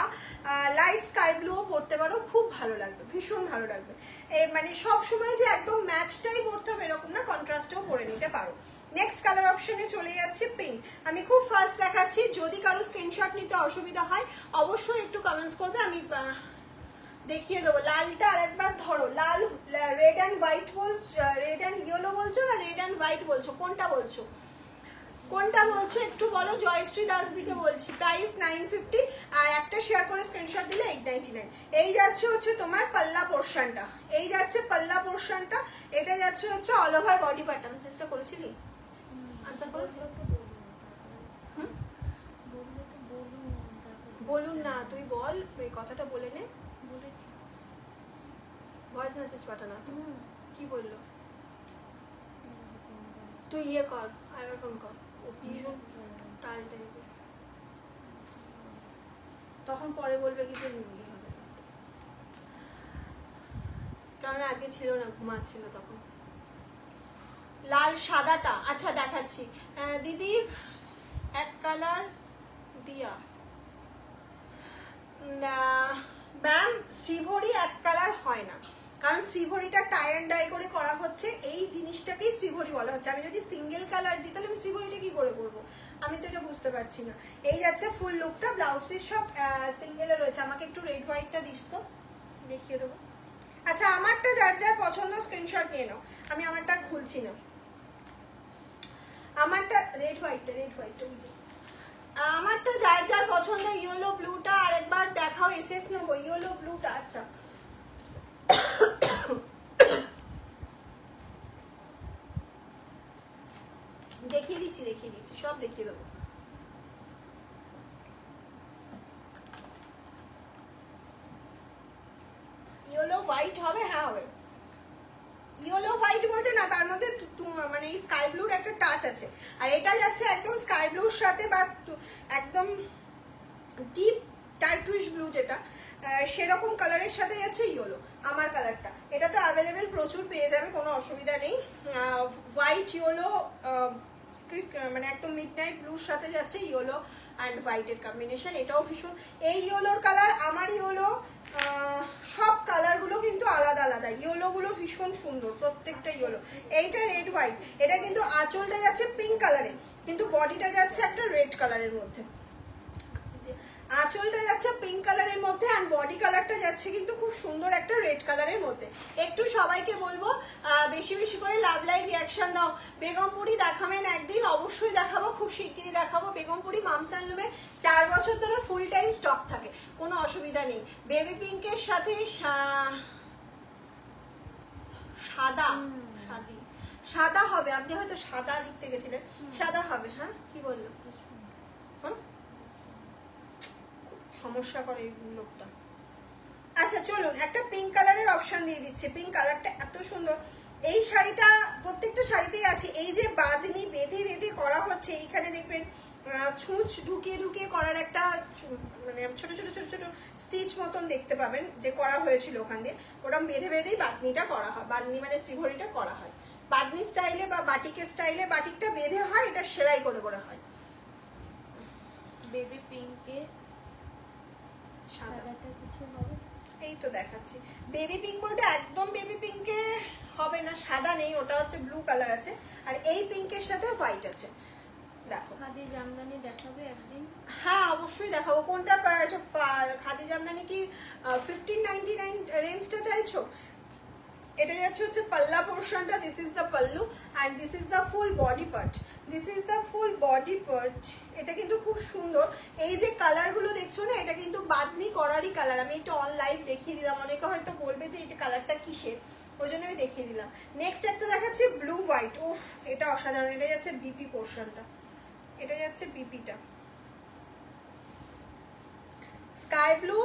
S1: লাইট স্কাই ব্লুও পরতে পারো, খুব ভালো লাগবে, ভীষণ ভালো লাগবে। মানে সবসময় যে একদম ম্যাচটাই পরতে হবে এরকম না, কন্ট্রাস্টেও পরে নিতে পারো। নেক্সট কালার অপশনে চলে যাচ্ছে পিঙ্ক। আমি খুব ফাস্ট দেখাচ্ছি, যদি কারো স্ক্রিনশট নিতে অসুবিধা হয় অবশ্যই একটু কমেন্টস করবে, আমি দেখিয়ে দেবো। লালটা আরেকবার ধরো, লাল, রেড অ্যান্ড হোয়াইট বলছো, রেড অ্যান্ড ইয়েলো বলছো না রেড অ্যান্ড হোয়াইট বলছো, কোনটা বলছো, কোনটা বলছো একটু বলো। জয়শ্রী দাস দিকে বলছি। প্রাইস 950, আর একটা শেয়ার করে স্ক্রিনশট দিলে 899। এই যাচ্ছে হচ্ছে তোমার পাল্লা পোর্শনটা, এই যাচ্ছে পাল্লা পোর্শনটা, এটা যাচ্ছে হচ্ছে অল ওভার বডি পার্ট। আমি চেষ্টা করেছিলি আনসার করেছি, বলুন না, তুই বল, এই কথাটা বলে নে। ভয়েস মেসেজ পাঠানো, তুমি কি বললো, তুই ইয়ে কর, আরেকরকম কর, ভীষণ টাল টাইপের, তখন পরে বলবে কি যে ইয়ে হবে, কারণ আগে ছিল না, ঘুমাচ্ছিল তখন। লাল সাদাটা, আচ্ছা দেখাচ্ছি দিদি, এক কালার দিয়া ম্যাম, শ্রীভরি এক কালার হয় না, কারণ শ্রীভরিটা টাই অ্যান্ড ডাই করে করা হচ্ছে, এই জিনিসটাকেই শ্রীভরি বলা হচ্ছে। আমি যদি সিঙ্গেল কালার দিই তাহলে আমি শ্রীভরিটা কি করে করবো, আমি তো এটা বুঝতে পারছি না। এই যাচ্ছে ফুল লুকটা, ব্লাউজ পিস সব সিঙ্গেলে রয়েছে। আমাকে একটু রেড হোয়াইটটা দিস তো, দেখিয়ে দেবো। আচ্ছা আমারটা যার যার পছন্দ স্ক্রিনশট নিয়ে নাও, আমি আমারটা খুলছি না। আমারটা রেড হোয়াইটটা বুঝি, আমারটা যার যার পছন্দ ইয়েলো ব্লুটা আরেকবার দেখাও, এসএস নেবো ইয়েলো ব্লুটা। আচ্ছা দেখিয়ে দিচ্ছি সব দেখিয়ে দেবো। ইয়েলো হোয়াইট হবে, হ্যাঁ হবে। ইয়েলো হোয়াইট বলতে না, তার মধ্যে মানে এই স্কাই ব্লুর একটা টাচ আছে, আর এটা যাচ্ছে একদম স্কাই ব্লুর সাথে বা একদম ডিপ টার্কুইশ ব্লু যেটা সেরকম কালারের সাথে যাচ্ছে ইয়েলো। আমার কালারটা এটা তো অ্যাভেলেবেল প্রচুর পেয়ে যাবে, কোনো অসুবিধা নেই। হোয়াইট ইয়েলো মানে একদম মিডনাইট ব্লুর সাথে যাচ্ছে ইয়েলো অ্যান্ড হোয়াইটের কম্বিনেশন, এটাও ভীষণ। এই ইয়েলোর কালার আমার ইয়েলো, সব কালারগুলো কিন্তু আলাদা আলাদা, ইয়েলো গুলো ভীষণ সুন্দর প্রত্যেকটা ইয়েলো। এইটা রেড হোয়াইট, এটা কিন্তু আঁচলটা যাচ্ছে পিঙ্ক কালারে, কিন্তু বডিটা যাচ্ছে একটা রেড কালারের মধ্যে। আঁচলটা যাচ্ছে পিঙ্ক কালারের মধ্যে আর বডি কালারটা যাচ্ছে কিন্তু খুব সুন্দর একটা রেড কালারের মধ্যে। একটু সবাইকে বলবো বেশি বেশি করে লাভ লাইক রিয়াকশন দাও। বেগমপুরি দেখাবেন একদিন, অবশ্যই দেখাবো, খুব শিগগিরই দেখাবো। বেগমপুরি মামসালুমে 4 বছর ধরে ফুল টাইম স্টক থাকে, কোনো অসুবিধা নেই। বেবি পিঙ্কের সাথে সাদা হবে, আপনি হয়তো সাদা লিখতে গেছিলেন, সাদা হবে। হ্যাঁ কি বললো, হ্যাঁ সমস্যা করে এই লোকটা। আচ্ছা চলুন একটা পিঙ্ক কালারের অপশন দিয়ে দিচ্ছে, পিঙ্ক কালারটা এত সুন্দর। এই শাড়িটা প্রত্যেকটা শাড়িতেই আছে, এই যে বাঁধনি বেঁধে বেঁধে করা হচ্ছে, এইখানে দেখবেন ছুঁচ ঢুকিয়ে ঢুকিয়ে করার একটা মানে ছোট ছোট ছোট ছোট স্টিচ মতন দেখতে পাবেন যে করা হয়েছিল ওখান দিয়ে, ওরকম বেঁধে বেঁধেই বাঁধনিটা করা হয়। বাঁধনি মানে শ্রীভরিটা করা হয় বাঁধনি স্টাইলে বা বাটিকের স্টাইলে, বাটিকটা বেঁধে হয়, এটা সেলাই করে করে হয়।
S2: বেবি পিঙ্কে সাদাটা কিছু হবে,
S1: এই তো দেখাচ্ছি। বেবি পিঙ্ক বলতে একদম বেবি পিঙ্কে হবে না, সাদা নেই, ওটা হচ্ছে ব্লু কালার আছে, আর এই পিঙ্কের সাথে হোয়াইট আছে। দেখো
S2: খাদি জামদানি দেখাবে একদিন,
S1: হ্যাঁ অবশ্যই দেখাবো। কোনটা খাদি জামদানি কি 1599 রেঞ্জটা চাইছো? এটা যাচ্ছে হচ্ছে পাল্লা পোর্শনটা, this is the pallu and this is the full body part, this is the full body part. এটা কিন্তু খুব সুন্দর। এই যে কালারগুলো দেখছো না, এটা কিন্তু বাঁধনি করারই কালার। আমি একটু অন লাইভ দেখিয়ে দিলাম, অনেকে হয়তো বলবে যে এটা কালারটা কিসের, ওই জন্য আমি দেখিয়ে দিলাম। নেক্সট একটা দেখাচ্ছি ব্লু হোয়াইট, উফ এটা অসাধারণ। এটা যাচ্ছে বিপি পোর্শনটা, এটা যাচ্ছে বিপিটা, sky blue,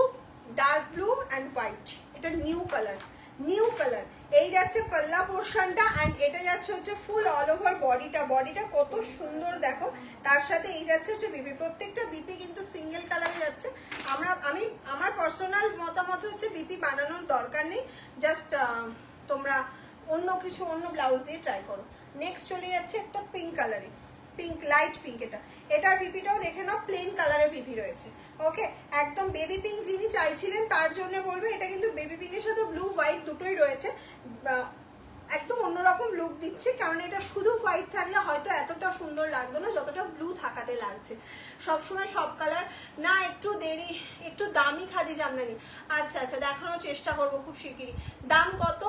S1: dark blue and white, এটা নিউ কালার। এই যাচ্ছে পাল্লা পোর্শনটা অ্যান্ড এটা যাচ্ছে হচ্ছে ফুল অল ওভার বডিটা, বডিটা কত সুন্দর দেখো। তার সাথে এই যাচ্ছে হচ্ছে বিপি, প্রত্যেকটা বিপি কিন্তু সিঙ্গেল কালারে যাচ্ছে। আমার পার্সোনাল মতামত হচ্ছে বিপি বানানোর দরকার নেই, জাস্ট তোমরা অন্য কিছু অন্য ব্লাউজ দিয়ে ট্রাই করো। নেক্সট চলে যাচ্ছে একটা পিঙ্ক কালারে, পিঙ্ক লাইট পিঙ্ক, এটার বিপিটাও দেখে নাও, প্লেন কালারের বিপি রয়েছে। ওকে একদম বেবি পিঙ্ক যিনি চাইছিলেন তার জন্য বলবো, এটা কিন্তু বেবি পিঙ্কের সাথে ব্লু হোয়াইট দুটোই রয়েছে, একদম অন্যরকম লুক দিচ্ছে। কারণ এটা শুধু হোয়াইট থাকলে হয়তো এতটা সুন্দর লাগবে না যতটা ব্লু থাকাতে লাগছে। সবসময় সব কালার না, একটু দেরি, একটু দামি খাদি জামদানি। আচ্ছা আচ্ছা দেখানোর চেষ্টা করবো খুব শিগগিরই। দাম কত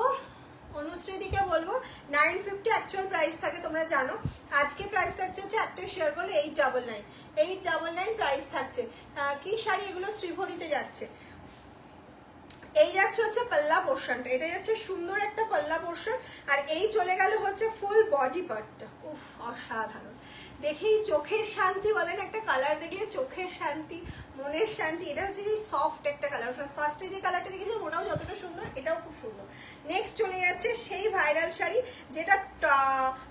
S1: অনুশ্রীদিকে বলবো, 950 অ্যাকচুয়াল প্রাইস থাকে, তোমরা জানো। আজকে প্রাইস থাকছে হচ্ছে একটা শেয়ার করলে 899 প্রাইস থাকছে। কি শাড়ি এগুলো? শ্রীভরিতে যাচ্ছে। এই যাচ্ছে হচ্ছে পাল্লা পোর্শনটা, এটা যাচ্ছে সুন্দর একটা পাল্লা পোর্শন, আর এই চলে গেল হচ্ছে ফুল বডি পার্টটা। উফ অসাধারণ, দেখেই চোখের শান্তি বলেন, একটা কালার দেখলে চোখের শান্তি, মনের শান্তি। এটা হচ্ছে কি সফট একটা কালার, ফার্স্টে যে কালারটা দেখেছি ওটাও যতটা সুন্দর, এটাও খুব সুন্দর। নেক্সট চলে যাচ্ছে সেই ভাইরাল শাড়ি যেটা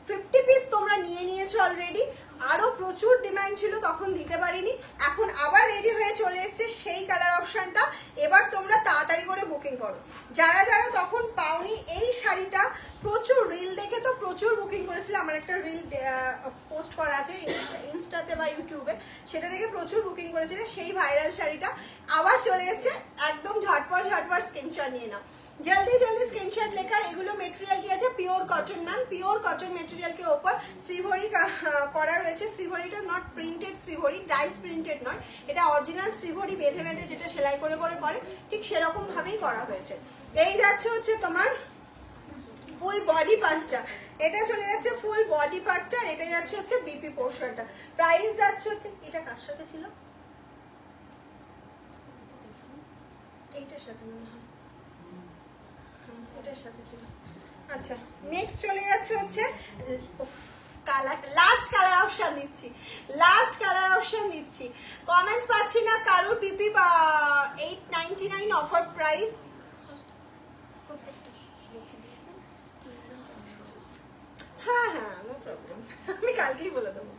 S1: 50 পিস তোমরা নিয়ে নিয়েছো অলরেডি, আরো প্রচুর ডিমান্ড ছিল তখন দিতে পারিনি, এখন আবার রেডি হয়ে চলে এসেছে সেই কালার অপশনটা। এবার তোমরা তাড়াতাড়ি করে বুকিং করো, যারা যারা তখন পাওনি। এই শাড়িটা প্রচুর রিল দেখে তো প্রচুর বুকিং করেছিল। আমার একটা রিল পোস্ট করা আছে ইনস্টাতে বা ইউটিউবে, সেটা দেখে প্রচুর বুকিং করেছিল। সেই ভাইরাল শাড়িটা আবার চলে এসেছে, একদম ঝটপট ঝটপট স্ক্রিনশট নিয়ে নাও, জলদি জলদি স্ক্রিনশট লেখার। এগুলো মেটেরিয়াল কি আছে? Pure cotton ma'am, pure cotton material के ऊपर শ্রীভরি করা রয়েছে। শ্রীভরিটা নট প্রিন্টেড শ্রীভরি, ডাইস প্রিন্টেড নয়, এটা অরিজিনাল শ্রীভরি বেঁধে বেঁধে যেটা সেলাই করে করে করে ঠিক সেরকম ভাবেই করা হয়েছে। এই যাচ্ছে হচ্ছে তোমার ফুল বডি পার্টটা, এটা চলে যাচ্ছে ফুল বডি পার্টটা, এটা যাচ্ছে হচ্ছে বিপি পোর্শনটা। প্রাইস যাচ্ছে হচ্ছে, এটা কার সাথে ছিল? এইটার সাথে মনে হয়, এটার সাথে ছিল। আচ্ছা, নেক্সট চলে যাচ্ছে হচ্ছে কালার, লাস্ট কালার অপশন দিচ্ছি, লাস্ট কালার অপশন দিচ্ছি। কমেন্টস পাচ্ছি না কারোর। পিপি বা 899 অফার প্রাইস। হ্যাঁ হ্যাঁ, নো প্রবলেম, আমি কালকেই বলে দেবো।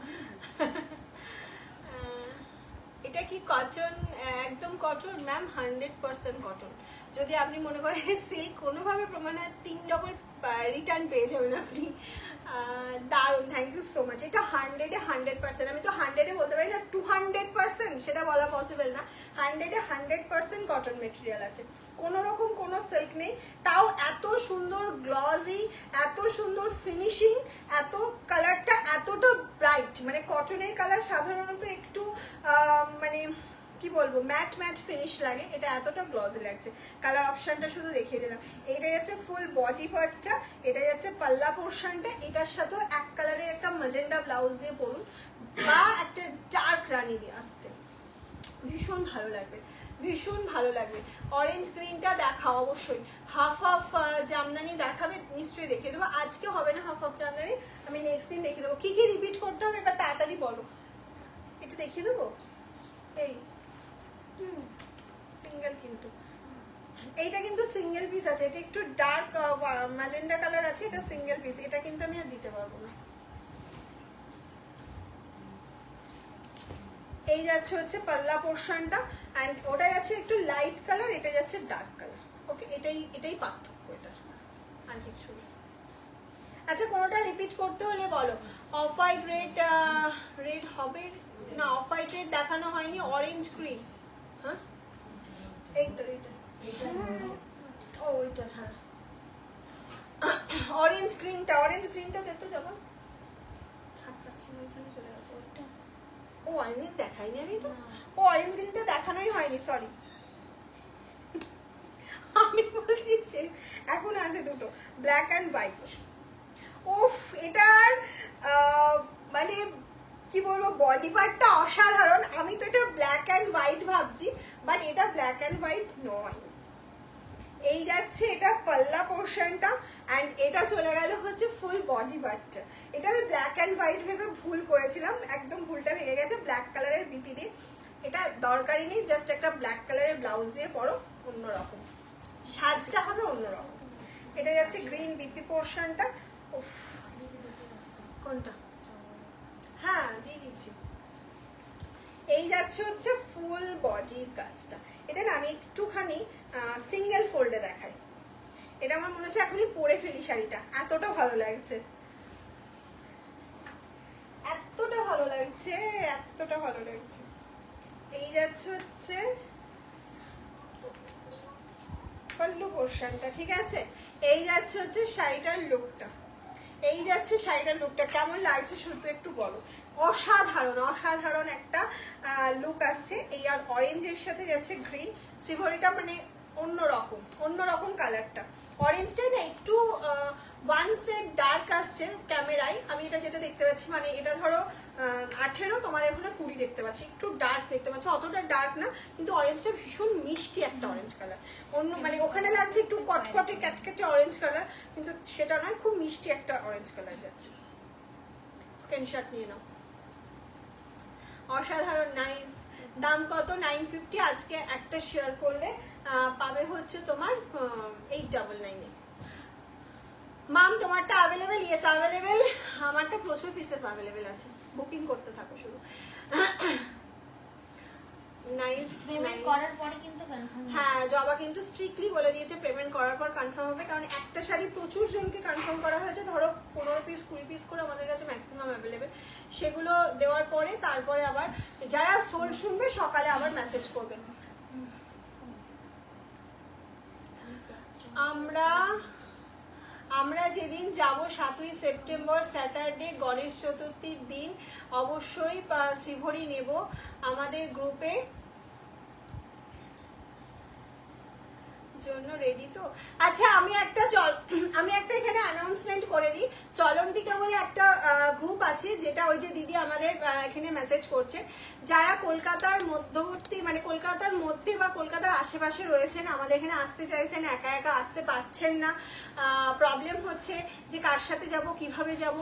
S1: এটা কি কটন? একদম কটন ম্যাম, 100% কটন। যদি আপনি মনে করেন সিল্ক, কোনোভাবে প্রমাণ হয় 3 ডবল রিটার্ন পেয়ে যাবেন আপনি। দারুণ, থ্যাংক ইউ সো মাচ। এটা 100-এ 100%, আমি তো 100-এ বলতে পারি না 200%, সেটা বলা পসিবল না। 100-এ 100% কটন মেটেরিয়াল আছে, কোনো রকম কোনো সিল্ক নেই। তাও এত সুন্দর গ্লসি, এত সুন্দর ফিনিশিং, এত কালারটা এতটা ব্রাইট, মানে কটনের কালার সাধারণত একটু মানে কি বলবো, ম্যাট ম্যাট ফিনিশ লাগে, এটা এতটা গ্লসি লাগছে। কালার অপশনটা শুধু দেখিয়ে দিলাম। এটা যাচ্ছে ফুল বডি পার্টটা, এটা যাচ্ছে পাল্লা পোর্শনটা। এটার সাথেও এক কালারের একটা ম্যাজেন্ডা ব্লাউজ দিয়ে পরুন বা একটা ডার্ক রানি দিয়ে আসতে, ভীষণ ভালো লাগবে, ভীষণ ভালো লাগবে। অরেঞ্জ গ্রিনটা দেখাও অবশ্যই। হাফ হাফ জামদানি দেখাবে নিশ্চয়ই, দেখিয়ে দেবো। আজকে হবে না হাফ হাফ জামদানি, আমি নেক্সট দিন দেখিয়ে দেবো। কি কি রিপিট করতে হবে এবার তাড়াতাড়ি বলো। এটা দেখিয়ে দেবো। এই সিঙ্গেল, কিন্তু এইটা কিন্তু সিঙ্গেল পিস আছে, এটা একটু ডার্ক ম্যাজেন্ডা কালার আছে, এটা সিঙ্গেল পিস, এটা কিন্তু আমি আর দিতে পারবো না। এই যাচ্ছে হচ্ছে পাল্লা পোর্শনটা, এন্ড ওটা যাচ্ছে একটু লাইট কালার, এটা যাচ্ছে ডার্ক কালার। ওকে, এটাই পার্থক্য, এটা আর কিছু নেই। আচ্ছা, কোনোটা রিপিট করতে হলে বলো। অফ হোয়াইট রেড, রেড হবে না, অফ হোয়াইট রেড দেখানো হয়নি, অরেঞ্জ গ্রিন। হ্যাঁ, এই তো এটা, ও ওইটা, হ্যাঁ অরেঞ্জ গ্রিনটা দেখতে যাবো। হাত পাচ্ছি না, ওইখানে চলে গেছে ওইটা। ও অরেঞ্জ দেখাইনি আমি তো, ও অরেঞ্জ গ্রিনটা দেখানোই হয়নি, সরি। আমি বলছি সে এখন আছে দুটো, ব্ল্যাক অ্যান্ড হোয়াইট। উফ, এটার মানে কি বলবো, বডি পার্টটা অসাধারণ। আমি তো এটা ব্ল্যাক অ্যান্ড হোয়াইট ভাবছি, বাট এটা ব্ল্যাক অ্যান্ড হোয়াইট নয়। এই যাচ্ছে এটা পাল্লা পোর্শনটা, অ্যান্ড এটা চলে গেল হচ্ছে ফুল বডি পার্টটা। এটা আমি ব্ল্যাক অ্যান্ড হোয়াইট ভেবে ভুল করেছিলাম, একদম ভুলটা ভেঙে গেছে। ব্ল্যাক কালারের বিপি দিয়ে এটা দরকারই নেই, জাস্ট একটা ব্ল্যাক কালারের ব্লাউজ দিয়ে পরো, অন্যরকম সাজটা হবে, অন্যরকম। এটা যাচ্ছে গ্রিন বিপি পোর্শনটা। উফ, কোনটা? হ্যাঁ, দিয়ে দিচ্ছি। এই যাচ্ছে হচ্ছে ফুল বডির কাজটা। এটা না আমি একটুখানি সিঙ্গেল ফোল্ডে দেখাই, এটা আমার মনে হচ্ছে এখনই পরে ফেলি শাড়িটা, এতটা ভালো লাগছে, এতটা ভালো লাগছে, এতটা ভালো লাগছে। এই যাচ্ছে হচ্ছে পাল্লু পোর্শনটা, ঠিক আছে। এই যাচ্ছে হচ্ছে শাড়িটার লুকটা, এই যাচ্ছে শাড়িটার লুকটা। কেমন লাগছে শুধু একটু বলো। অসাধারণ, অসাধারণ একটা লুক আসছে। এই আর অরেঞ্জের সাথে যাচ্ছে গ্রিন, শ্রীভরিটা মানে অন্যরকম, অন্যরকম কালারটা। অরেঞ্জটাই না একটু ওয়ান সেট ডার্ক আসছে ক্যামেরায়, আমি এটা যেটা দেখতে পাচ্ছি, মানে এটা ধরো 18, তোমার এখানে 20 দেখতে পাচ্ছি, একটু ডার্ক দেখতে পাচ্ছি, অতটা ডার্ক না, কিন্তু অরেঞ্জটা ভীষণ মিষ্টি একটা অরেঞ্জ কালার। অন্য মানে ওখানে লাগছে একটু কটকটে ক্যাটকেটে অরেঞ্জ কালার, কিন্তু সেটা নয়, খুব মিষ্টি একটা অরেঞ্জ কালার যাচ্ছে। স্ক্রিনশট নিয়ে নাও। অসাধারণ, নাইস। দাম কত? 950। আজকে একটা শেয়ার করলে পাবে হচ্ছে তোমার 899-এ। মাম তোমারটা অ্যাভেলেবেল? ইয়েস অ্যাভেলেবেল, আমারটা প্রচুর পিসেস অ্যাভেলেবেল আছে, বুকিং করতে থাকো শুধু। নাইস
S2: পেমেন্ট করার পরে কিন্তু কনফার্ম।
S1: হ্যাঁ, জবা কিন্তু স্ট্রিক্টলি বলে দিয়েছে পেমেন্ট করার পর কনফার্ম হবে, কারণ একটা শাড়ি প্রচুর জনকে কনফার্ম করা হয়েছে, ধরো 15 পিস 20 পিস করে আমাদের কাছে ম্যাক্সিমাম অ্যাভেলেবেল। সেগুলো দেওয়ার পরে তারপরে আবার যারা সোল শুনবে সকালে আবার মেসেজ করবেন। আমরা যেদিন যাব 7ই সেপ্টেম্বর স্যাটারডে গণেশ চতুর্থীর দিন অবশ্যই শ্রীভরি নেব আমাদের গ্রুপে জন্য রেডি তো। আচ্ছা, আমি একটা এখানে অ্যানাউন্সমেন্ট করে দিই। চলন্তিকা বলে একটা গ্রুপ আছে, যেটা ওই যে দিদি আমাদের এখানে মেসেজ করছে, যারা কলকাতার মধ্যবর্তী মানে কলকাতার মধ্যে বা কলকাতার আশেপাশে রয়েছেন, আমাদের এখানে আসতে চাইছেন, একা একা আসতে পারছেন না, প্রবলেম হচ্ছে যে কার সাথে যাব কিভাবে যাব,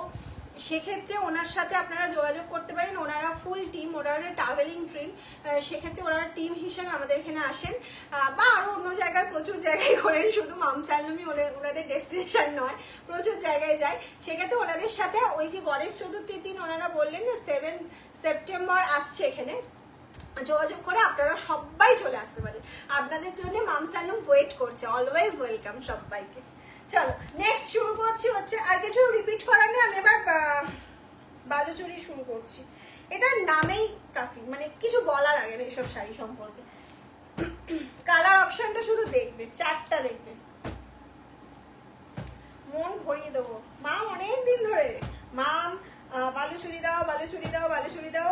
S1: সেক্ষেত্রে ওনার সাথে আপনারা যোগাযোগ করতে পারেন। ওনারা ফুল টিম, ওনারা ট্রাভেলিং ট্রিম, সেক্ষেত্রে ওনারা টিম হিসেবে আমাদের এখানে আসেন, বা আরো অন্য জায়গায় প্রচুর জায়গায় করেন, শুধু মামসালমি ওনাদের ডেস্টিনেশন নয়, প্রচুর জায়গায় যায়। সেক্ষেত্রে ওনাদের সাথে ওই যে গণেশ চতুর্থীর দিন ওনারা বললেন যে 7 সেপ্টেম্বর আসছে, এখানে যোগাযোগ করে আপনারা সবাই চলে আসতে পারেন। আপনাদের জন্য মামসালুম ওয়েট করছে, অলওয়েজ ওয়েলকাম সবাইকে। চলো নেক্সট শুরু করছি, হচ্ছে আর কিছু রিপিট করার নেই, আমি এবার বালুচুরি শুরু করছি। এটার নামেই কাফি, মানে কিছু বলার আগে না এইসব শাড়ি সম্পর্কে। কালার অপশনটা শুধু দেখবে, 4টা দেখবে, মন ভরিয়ে দেবো। মাম অনেক দিন ধরে মাম বালুচুরি দাও, বালুচুরি দাও, বালুচুরি দাও,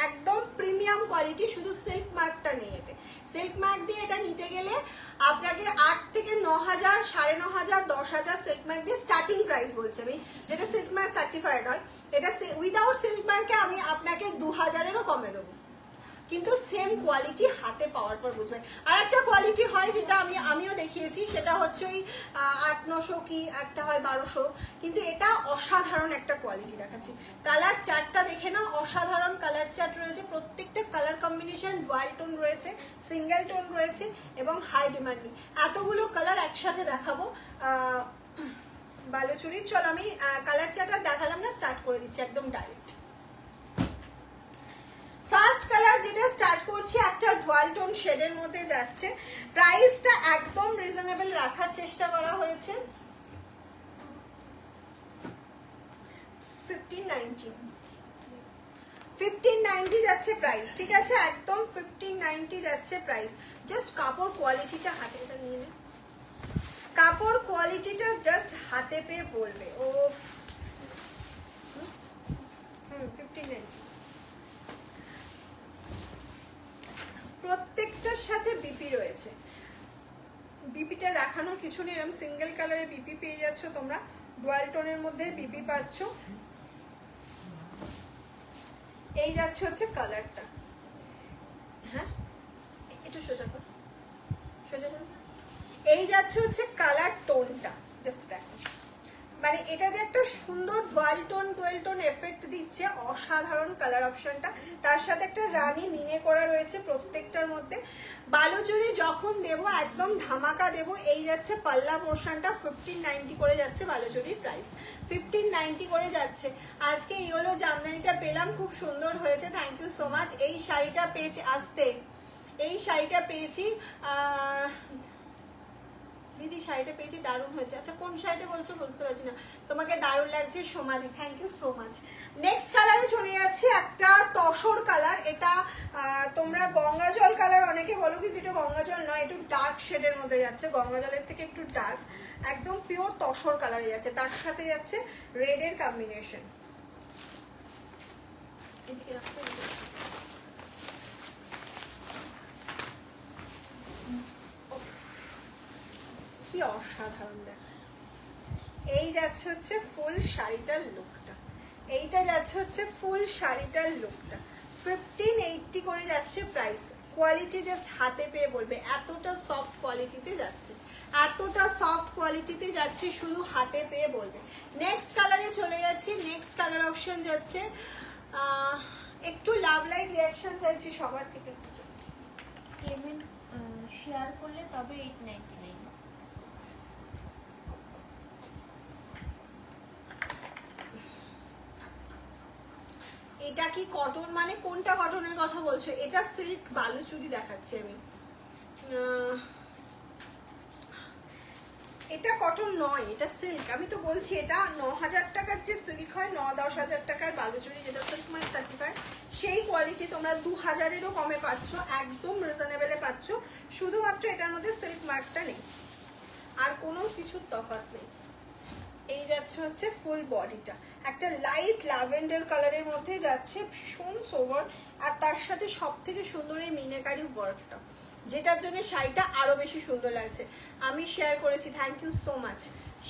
S1: একদম প্রিমিয়াম কোয়ালিটি, শুধু সিল্ক মার্কটা নিয়ে যেতে। সিল্ক মার্ক দিয়ে এটা নিতে গেলে আপনাকে 8 থেকে 9,000, 9,500, 10,000 সিল্ক মার্ক দিয়ে স্টার্টিং প্রাইস বলছি আমি, যেটা সিল্ক মার্ক সার্টিফাইড হয়। এটা উইদাউট সিল্ক মার্কে আমি আপনাকে 2,000-এরও কমে দেবো, কিন্তু সেম কোয়ালিটি হাতে পাওয়ার পর বুঝবেন। আর একটা কোয়ালিটি হয় যেটা আমিও দেখিয়েছি, সেটা হচ্ছে ওই 800-900 কি একটা হয় 1200, কিন্তু এটা অসাধারণ একটা কোয়ালিটি দেখাচ্ছি। কালার চার্টটা দেখে নাও, অসাধারণ কালার চার্ট রয়েছে, প্রত্যেকটা কালার কম্বিনেশন ডুয়াল টোন রয়েছে, সিঙ্গেল টোন রয়েছে এবং হাই ডিমান্ডিং। এতগুলো কালার একসাথে দেখাবো বালুচুরির। চল আমি কালার চার্ট আর দেখালাম না, স্টার্ট করে দিচ্ছি একদম ডাইরেক্ট। ফার্স্ট কালার যেটা স্টার্ট করছি, একটা ডুয়াল টোন শেডের মধ্যে যাচ্ছে। প্রাইসটা একদম রিজনেবল রাখার চেষ্টা করা হয়েছে, 1590 যাচ্ছে প্রাইস, ঠিক আছে, একদম 1590 যাচ্ছে প্রাইস। জাস্ট কাপড় কোয়ালিটিটা হাতে, এটা নিয়ে নে, কাপড় কোয়ালিটিটা জাস্ট হাতে পেয়ে বলবে ও 1590। প্রত্যেকটার সাথে বিপি রয়েছে, বিপিটা দেখানোর কিছু নেই, এরকম সিঙ্গেল কালারে বিপি পেয়ে যাচ্ছ তোমরা, ডুয়াল টোনের মধ্যে বিপি পাচ্ছ। এই যাচ্ছে হচ্ছে কালারটা, হ্যাঁ একটু সোজা কর, সোজা কর। এই যাচ্ছে হচ্ছে কালার টোনটা, জাস্ট দেখো, মানে এটা যে একটা সুন্দর ডুয়াল টোন এফেক্ট দিচ্ছে, অসাধারণ কালার অপশনটা। তার সাথে একটা রানী মিনে করা রয়েছে প্রত্যেকটার মধ্যে। বালুচুরি যখন দেবো একদম ধামাকা দেবো। এই যাচ্ছে পাল্লা পোর্শনটা, 1590 করে যাচ্ছে বালুচুরির প্রাইস, 1590 করে যাচ্ছে। আজকে ইয়েলো জামদানিটা পেলাম, খুব সুন্দর হয়েছে, থ্যাংক ইউ সো মাচ। এই শাড়িটা পেয়েছি এই শাড়িটা পেয়েছি দিদি, শাড়িটা পেয়েছি, দারুণ হয়েছে। আচ্ছা কোন শাড়িটা বলছো বুঝতে পারছি না, তোমাকে দারুণ লাগছে Soma di, thank you so much. Next কালারে চলে যাচ্ছে, একটা তসর কালার। এটা তোমরা গঙ্গা জল কালার অনেকে বলো, কিন্তু এটা গঙ্গা জল নয়, একটু ডার্ক শেডের মধ্যে যাচ্ছে, গঙ্গা জলের থেকে একটু ডার্ক, একদম পিওর তসর কালারে যাচ্ছে। তার সাথে যাচ্ছে রেডের কম্বিনেশন। এদিকে রাখতে হবে। কি অসাধারণ দেখ। এই যাচ্ছে হচ্ছে ফুল শাড়িটার লুকটা, এইটা যাচ্ছে হচ্ছে ফুল শাড়িটার লুকটা, 1580 করে যাচ্ছে প্রাইস। কোয়ালিটি জাস্ট হাতে পেয়ে বলবে, এতটা সফট কোয়ালিটিতে যাচ্ছে, এতটা সফট কোয়ালিটিতে যাচ্ছে, শুধু হাতে পেয়ে বলবে। নেক্সট কালারে চলে যাচ্ছি। নেক্সট কালার অপশন যাচ্ছে, একটু লাভ লাইক রিয়াকশন চাইছি সবার থেকে।
S2: পেমেন্ট শেয়ার করলে তবে 899।
S1: এটা কি কটন, মানে কোনটা কটনের কথা বলছো? এটা সিল্ক বালুচুরি দেখাচ্ছি আমি। এটা কটন নয়, এটা সিল্ক। আমি তো বলছি এটা 9,000 টাকার যে সিল্ক হয়, 9-10 হাজার টাকার বালুচুরি যেটা সিল্ক মার্ক সার্টিফাইড, সেই কোয়ালিটি তোমরা 2000-এরও কমে পাচ্ছ, একদম রিজনেবলে পাচ্ছ। শুধুমাত্র এটার মধ্যে সিল্ক মার্কটা নেই, আর কোনো কিছুর তফাৎ নেই। এই যাচ্ছে হচ্ছে ফুল বডিটা, একটা লাইট ল্যাভেন্ডার কালারের মধ্যে যাচ্ছে, ভীষণ সোবার। আর তার সাথে সব থেকে সুন্দর এই মিনাকারি ওয়ার্কটা, যেটার জন্য শাড়িটা আরো বেশি সুন্দর লাগছে। আমি শেয়ার করেছি, thank you so much.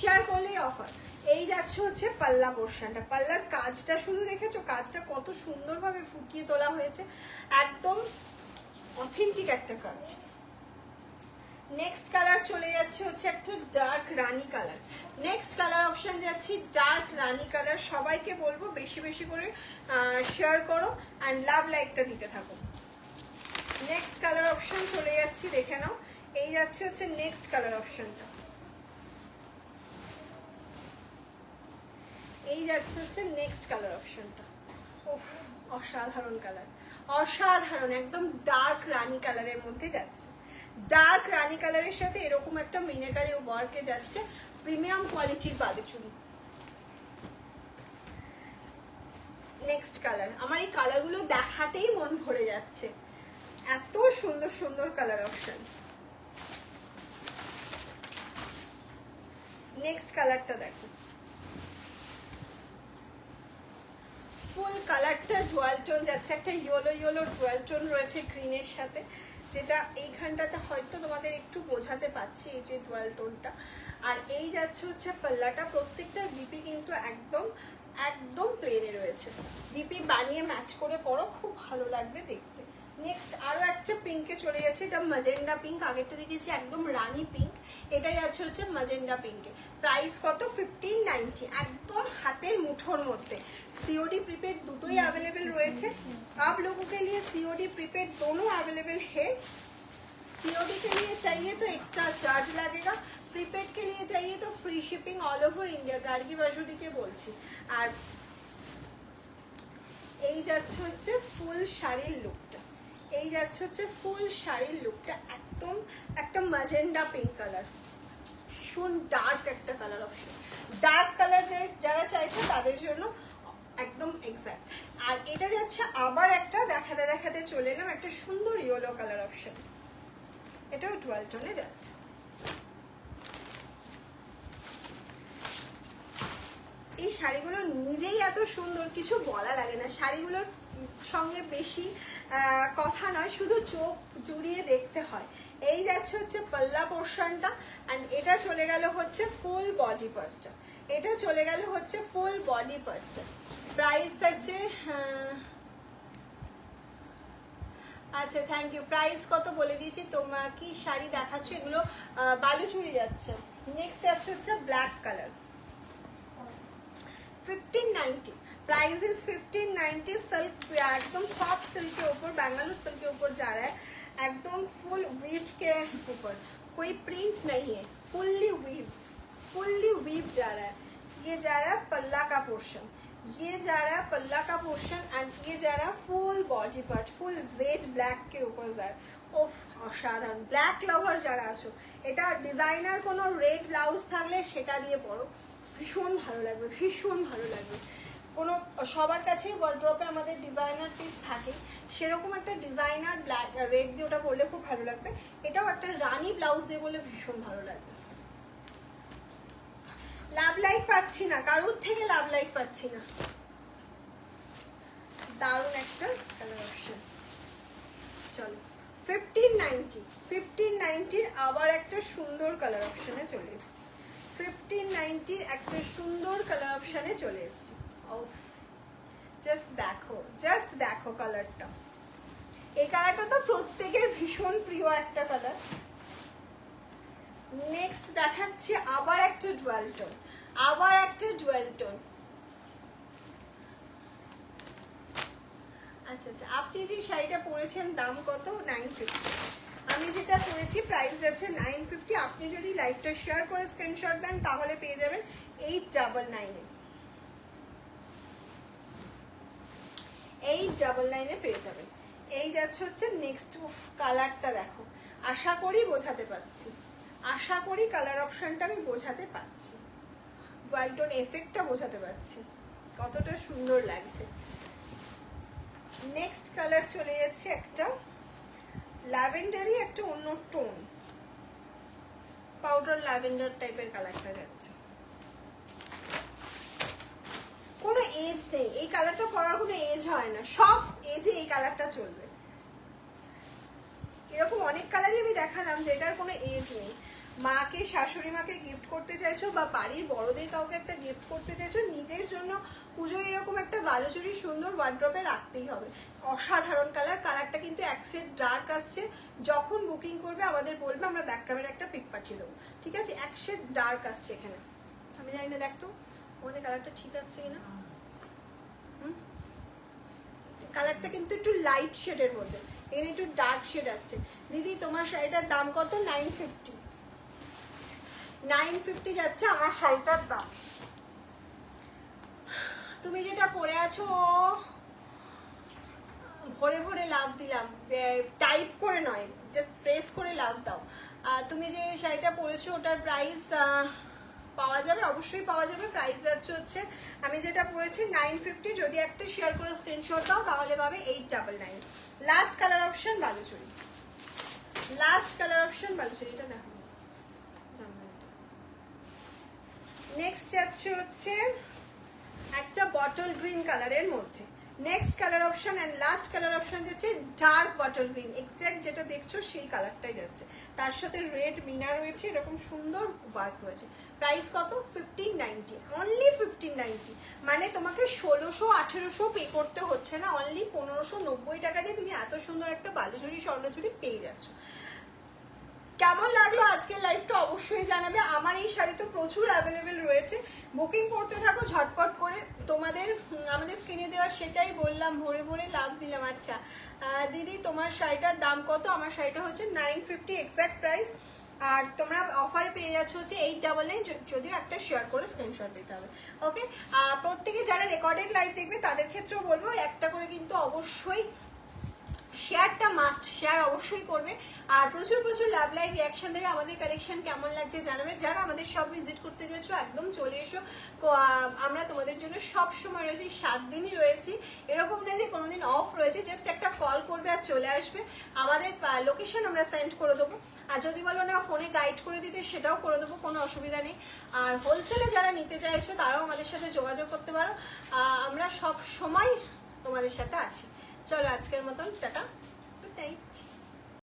S1: Share করলেই অফার। এই যাচ্ছে হচ্ছে পাল্লা পোর্শনটা, পাল্লার কাজটা শুধু দেখেছো, কাজটা কত সুন্দরভাবে ফুটিয়ে তোলা হয়েছে, একদম অথেন্টিক একটা কাজ। নেক্সট কালার চলে যাচ্ছে হচ্ছে একটা ডার্ক রানী কালার। নেক্সট কালার অপশন যাচ্ছি ডার্ক রানী কালার। সবাইকে বলবো বেশি বেশি করে শেয়ার করো অ্যান্ড লাভ লাইকটা দিতে থাকো। নেক্সট কালার অপশন চলে যাচ্ছি, দেখে নাও। এই যাচ্ছে হচ্ছে নেক্সট কালার অপশনটা, এই যাচ্ছে হচ্ছে নেক্সট কালার অপশনটা। ওহ, অসাধারণ কালার, অসাধারণ, একদম ডার্ক রানী কালারের মধ্যে যাচ্ছে। ডার্ক রানী কালারের সাথে এরকম একটা মিনাকারি ওয়ার্কে যাচ্ছে, প্রিমিয়াম কোয়ালিটির বালুচুরি। নেক্সট কালার, আমার এই কালারগুলো দেখাতেই মন ভরে যাচ্ছে, এত সুন্দর সুন্দর কালার অপশন। নেক্সট কালারটা দেখো, ফুল কালারটা জুয়েল টোন যাচ্ছে, একটা ইয়েলো ইয়েলো জুয়েল টোন রয়েছে গ্রিনের সাথে, যেটা এইখানটাতে হয়তো তোমাদের একটু বোঝাতে পারছি, এই যে জুয়েল টোনটা। আর এই যাচ্ছে হচ্ছে পাল্লাটা, প্রত্যেকটার বিপি কিন্তু একদম একদম প্লেনে রয়েছে। বিপি বানিয়ে ম্যাচ করে পরো, খুব ভালো লাগবে দেখতে। নেক্সট আরো একটা পিঙ্কে চলে যাচ্ছে, এটা ম্যাজেন্ডা পিঙ্ক। আগেরটা দেখেছি একদম রানী পিঙ্ক, এটাই আছে হচ্ছে ম্যাজেন্ডা পিঙ্কে। প্রাইস কত? 1590, একদম হাতের মুঠোর মধ্যে। सीओडी प्रीपेड দুটোই अवेलेबल রয়েছে। आप लोगों के लिए सीओडी प्रीपेड दोनों अवेलेबल है। सीओडी के लिए चाहिए तो एक्स्ट्रा चार्ज लगेगा, प्रीपेड के लिए चाहिए तो free shipping all over India. Gargi বাসুদিকে বলছি। আর এই যাচ্ছে হচ্ছে ফুল শাড়ির লুকটা, এই যাচ্ছে হচ্ছে ফুল শাড়ির লুকটা, একদম একটা ম্যাজেন্ডা পিঙ্ক কালার, ভীষণ ডার্ক একটা কালার অপশন। ডার্ক কালার যারা চাইছো তাদের জন্য একদম এক্সাক্ট। আর এটা যাচ্ছে আবার একটা দেখাতে দেখাতে চলে এলাম, একটা সুন্দর ইয়েলো কালার অপশন, এটাও 12 টোনে যাচ্ছে। এই শাড়িগুলো নিজেই এত সুন্দর, কিছু বলা লাগে না। শাড়িগুলোর সঙ্গে বেশি কথা নয়, শুধু চোখ জুড়িয়ে দেখতে হয়। এই যাচ্ছে হচ্ছে পাল্লা পোর্শনটা, অ্যান্ড এটা চলে গেল হচ্ছে ফুল বডি পার্টটা, এটা চলে গেল হচ্ছে ফুল বডি পার্টটা। প্রাইস থাকছে, আচ্ছা থ্যাংক ইউ। প্রাইস কত বলে দিয়েছি, তোমার কি শাড়ি দেখাচ্ছ, এগুলো বালুচুরি যাচ্ছে। নেক্সট যাচ্ছে হচ্ছে black colour, 1590, price is 1590। Silk एकदम सॉफ्ट सिल्क के ऊपर, बेंगलुरु सिल्क के ऊपर जा रहा है, एकदम फुल वीव के ऊपर, कोई प्रिंट नहीं है, फुल्ली वीव जा रहा है। ये जा रहा है पल्ला का पोर्शन, ये जा रहा है पल्ला का पोर्शन, एंड ये जा रहा है full body part, full Z black के ऊपर जा रहा है। ওফ অসাধারণ। ব্ল্যাক লাভার যারা আছো, এটা ডিজাইনার কোনো রেড ব্লাউজ থাকলে সেটা দিয়ে পরো, ভীষণ ভালো লাগবে, ভীষণ ভালো লাগবে। কোনো সবার কাছেই ওয়ার্ড্রপে আমাদের ডিজাইনার পিস থাকে, সেরকম একটা ডিজাইনার ব্ল্যাক রেড দিয়ে ওটা পরলে খুব ভালো লাগবে। এটাও একটা রানী ব্লাউজ দিয়ে বলে ভীষণ ভালো লাগবে। লাভ লাইক পাচ্ছি না, কারোর থেকে লাভ লাইক পাচ্ছি না। দারুণ একটা কালার অপশন। চলো 1590 আবার একটা সুন্দর কালার অপশনে চলে এসেছি। 1590 একটা সুন্দর কালার অপশনে চলে এসেছি। জাস্ট দেখো কালারটা। এই কালারটা তো প্রত্যেকের ভীষণ প্রিয় একটা কালার। নেক্সট দেখাচ্ছি আবার একটা ডুয়াল টোন, আবার একটা ডুয়াল টোন। আচ্ছা আচ্ছা, আপনি যে শাড়িটা পরেছেন দাম কত? 950। আমি যেটা পরেছি প্রাইস আছে 950। আপনি যদি লাইভটা শেয়ার করে স্ক্রিনশট দেন তাহলে পেয়ে যাবেন 899-এ। 899 পেয়ে যাবেন। এই যাচ্ছে হচ্ছে নেক্সট কালারটা, দেখো আশা করি বোঝাতে পারছি, আশা করি কালার অপশনটা আমি বোঝাতে পারছি, ওয়ালটন এফেক্টটা বোঝাতে পারছি কতটা সুন্দর লাগছে। নেক্সট কালার চলে যাচ্ছে একটা ল্যাভেন্ডারই একটা অন্য টোন, পাউডার ল্যাভেন্ডার টাইপের কালারটা যাচ্ছে। কোনো এজ নেই, এই কালারটা পরার কোনো এজ হয় না, সব এজে এই কালারটা চলবে। এরকম অনেক কালারই আমি দেখালাম যেটার কোনো এজ নেই। মাকে, শাশুড়ি মাকে গিফট করতে চাইছো বা বাড়ির বড়দের কাউকে একটা গিফট করতে চাইছো, নিজের জন্য পুজোয় এরকম একটা বালুচুরি সুন্দর ওয়ার্ড্রপে রাখতেই হবে। অসাধারণ কালার, কালারটা কিন্তু এক সেট ডার্ক আসছে। যখন বুকিং করবে আমাদের বলবে, আমরা ব্যাক ক্যামেরা একটা পিক পাঠিয়ে দেবো, ঠিক আছে? এক সেট ডার্ক আসছে এখানে, আমি জানি না দেখতো ওখানে কালারটা ঠিক আসছে কিনা। কালারটা কিন্তু একটু লাইট শেডের মধ্যে, এখানে একটু ডার্ক শেড আসছে। দিদি তোমার শাড়িটার দাম কত? 950। 950 যাচ্ছে আমার শাড়িটার দাম। তুমি যেটা পরে আছো ভরে ভরে লাভ দিলাম, টাইপ করে নয়, জাস্ট প্রেস করে লাভ দাও। তুমি যে শাড়িটা পরেছো ওটার প্রাইস পাওয়া যাবে, অবশ্যই পাওয়া যাবে। প্রাইস যাচ্ছে হচ্ছে আমি যেটা পরেছি 950, যদি একটা শেয়ার করে স্ক্রিনশট দাও তাহলে পাবে 899। Last colour option Baluchari, last colour option Baluchari, এটা দেখো। নেক্সট যাচ্ছে হচ্ছে একটা বটল গ্রিন কালারের মধ্যে। Next colour option and last colour option যাচ্ছে ডার্ক বটল গ্রিন, এক্স্যাক্ট যেটা দেখছো সেই কালারটাই যাচ্ছে। তার সাথে রেড মিনা রয়েছে, এরকম সুন্দর ওয়ার্ক রয়েছে। প্রাইস কত? 1590, অনলি 1590। মানে তোমাকে 1600-1800 পে করতে হচ্ছে না, অনলি 1590 টাকা দিয়ে তুমি এত সুন্দর একটা বালুচুরি স্বর্ণচুরি পেয়ে যাচ্ছ। কেমন লাগলো আজকের লাইভটা অবশ্যই জানাবে। আমার এই শাড়ি তো প্রচুর অ্যাভেলেবেল রয়েছে, বুকিং করতে থাকো ঝটপট করে। তোমাদের আমাদের স্ক্রিনে দেওয়া সেটাই বললাম, ভরে ভরে লাভ দিলাম। আচ্ছা দিদি তোমার শাড়িটার দাম কত? আমার শাড়িটা হচ্ছে 950 এক্স্যাক্ট প্রাইস, আর তোমরা অফারে পেয়ে যাচ্ছ হচ্ছে 899, যদিও একটা শেয়ার করে স্ক্রিনশট দিতে হবে। ওকে, প্রত্যেকে যারা রেকর্ডেড লাইভ দেখবে তাদের ক্ষেত্রেও বলবো একটা করে কিন্তু অবশ্যই শেয়ারটা মাস্ট, শেয়ার অবশ্যই করবে। আর প্রচুর প্রচুর লাভ লাইভ রিয়াকশন দেবে। আমাদের কালেকশন কেমন লাগছে জানাবে। যারা আমাদের সব ভিজিট করতে চাইছো একদম চলে এসো, আমরা তোমাদের জন্য সব সময় রয়েছি, 7 দিনই রয়েছি, এরকম নয় যে কোনোদিন অফ রয়েছে। জাস্ট একটা কল করবে আর চলে আসবে, আমাদের লোকেশন আমরা সেন্ড করে দেবো। আর যদি বলো না ফোনে গাইড করে দিতে, সেটাও করে দেবো, কোনো অসুবিধা নেই। আর হোলসেলে যারা নিতে চাইছো তারাও আমাদের সাথে যোগাযোগ করতে পারো, আমরা সব সময় তোমাদের সাথে আছি। চলো আজকের মতন টাটা, গুড নাইট।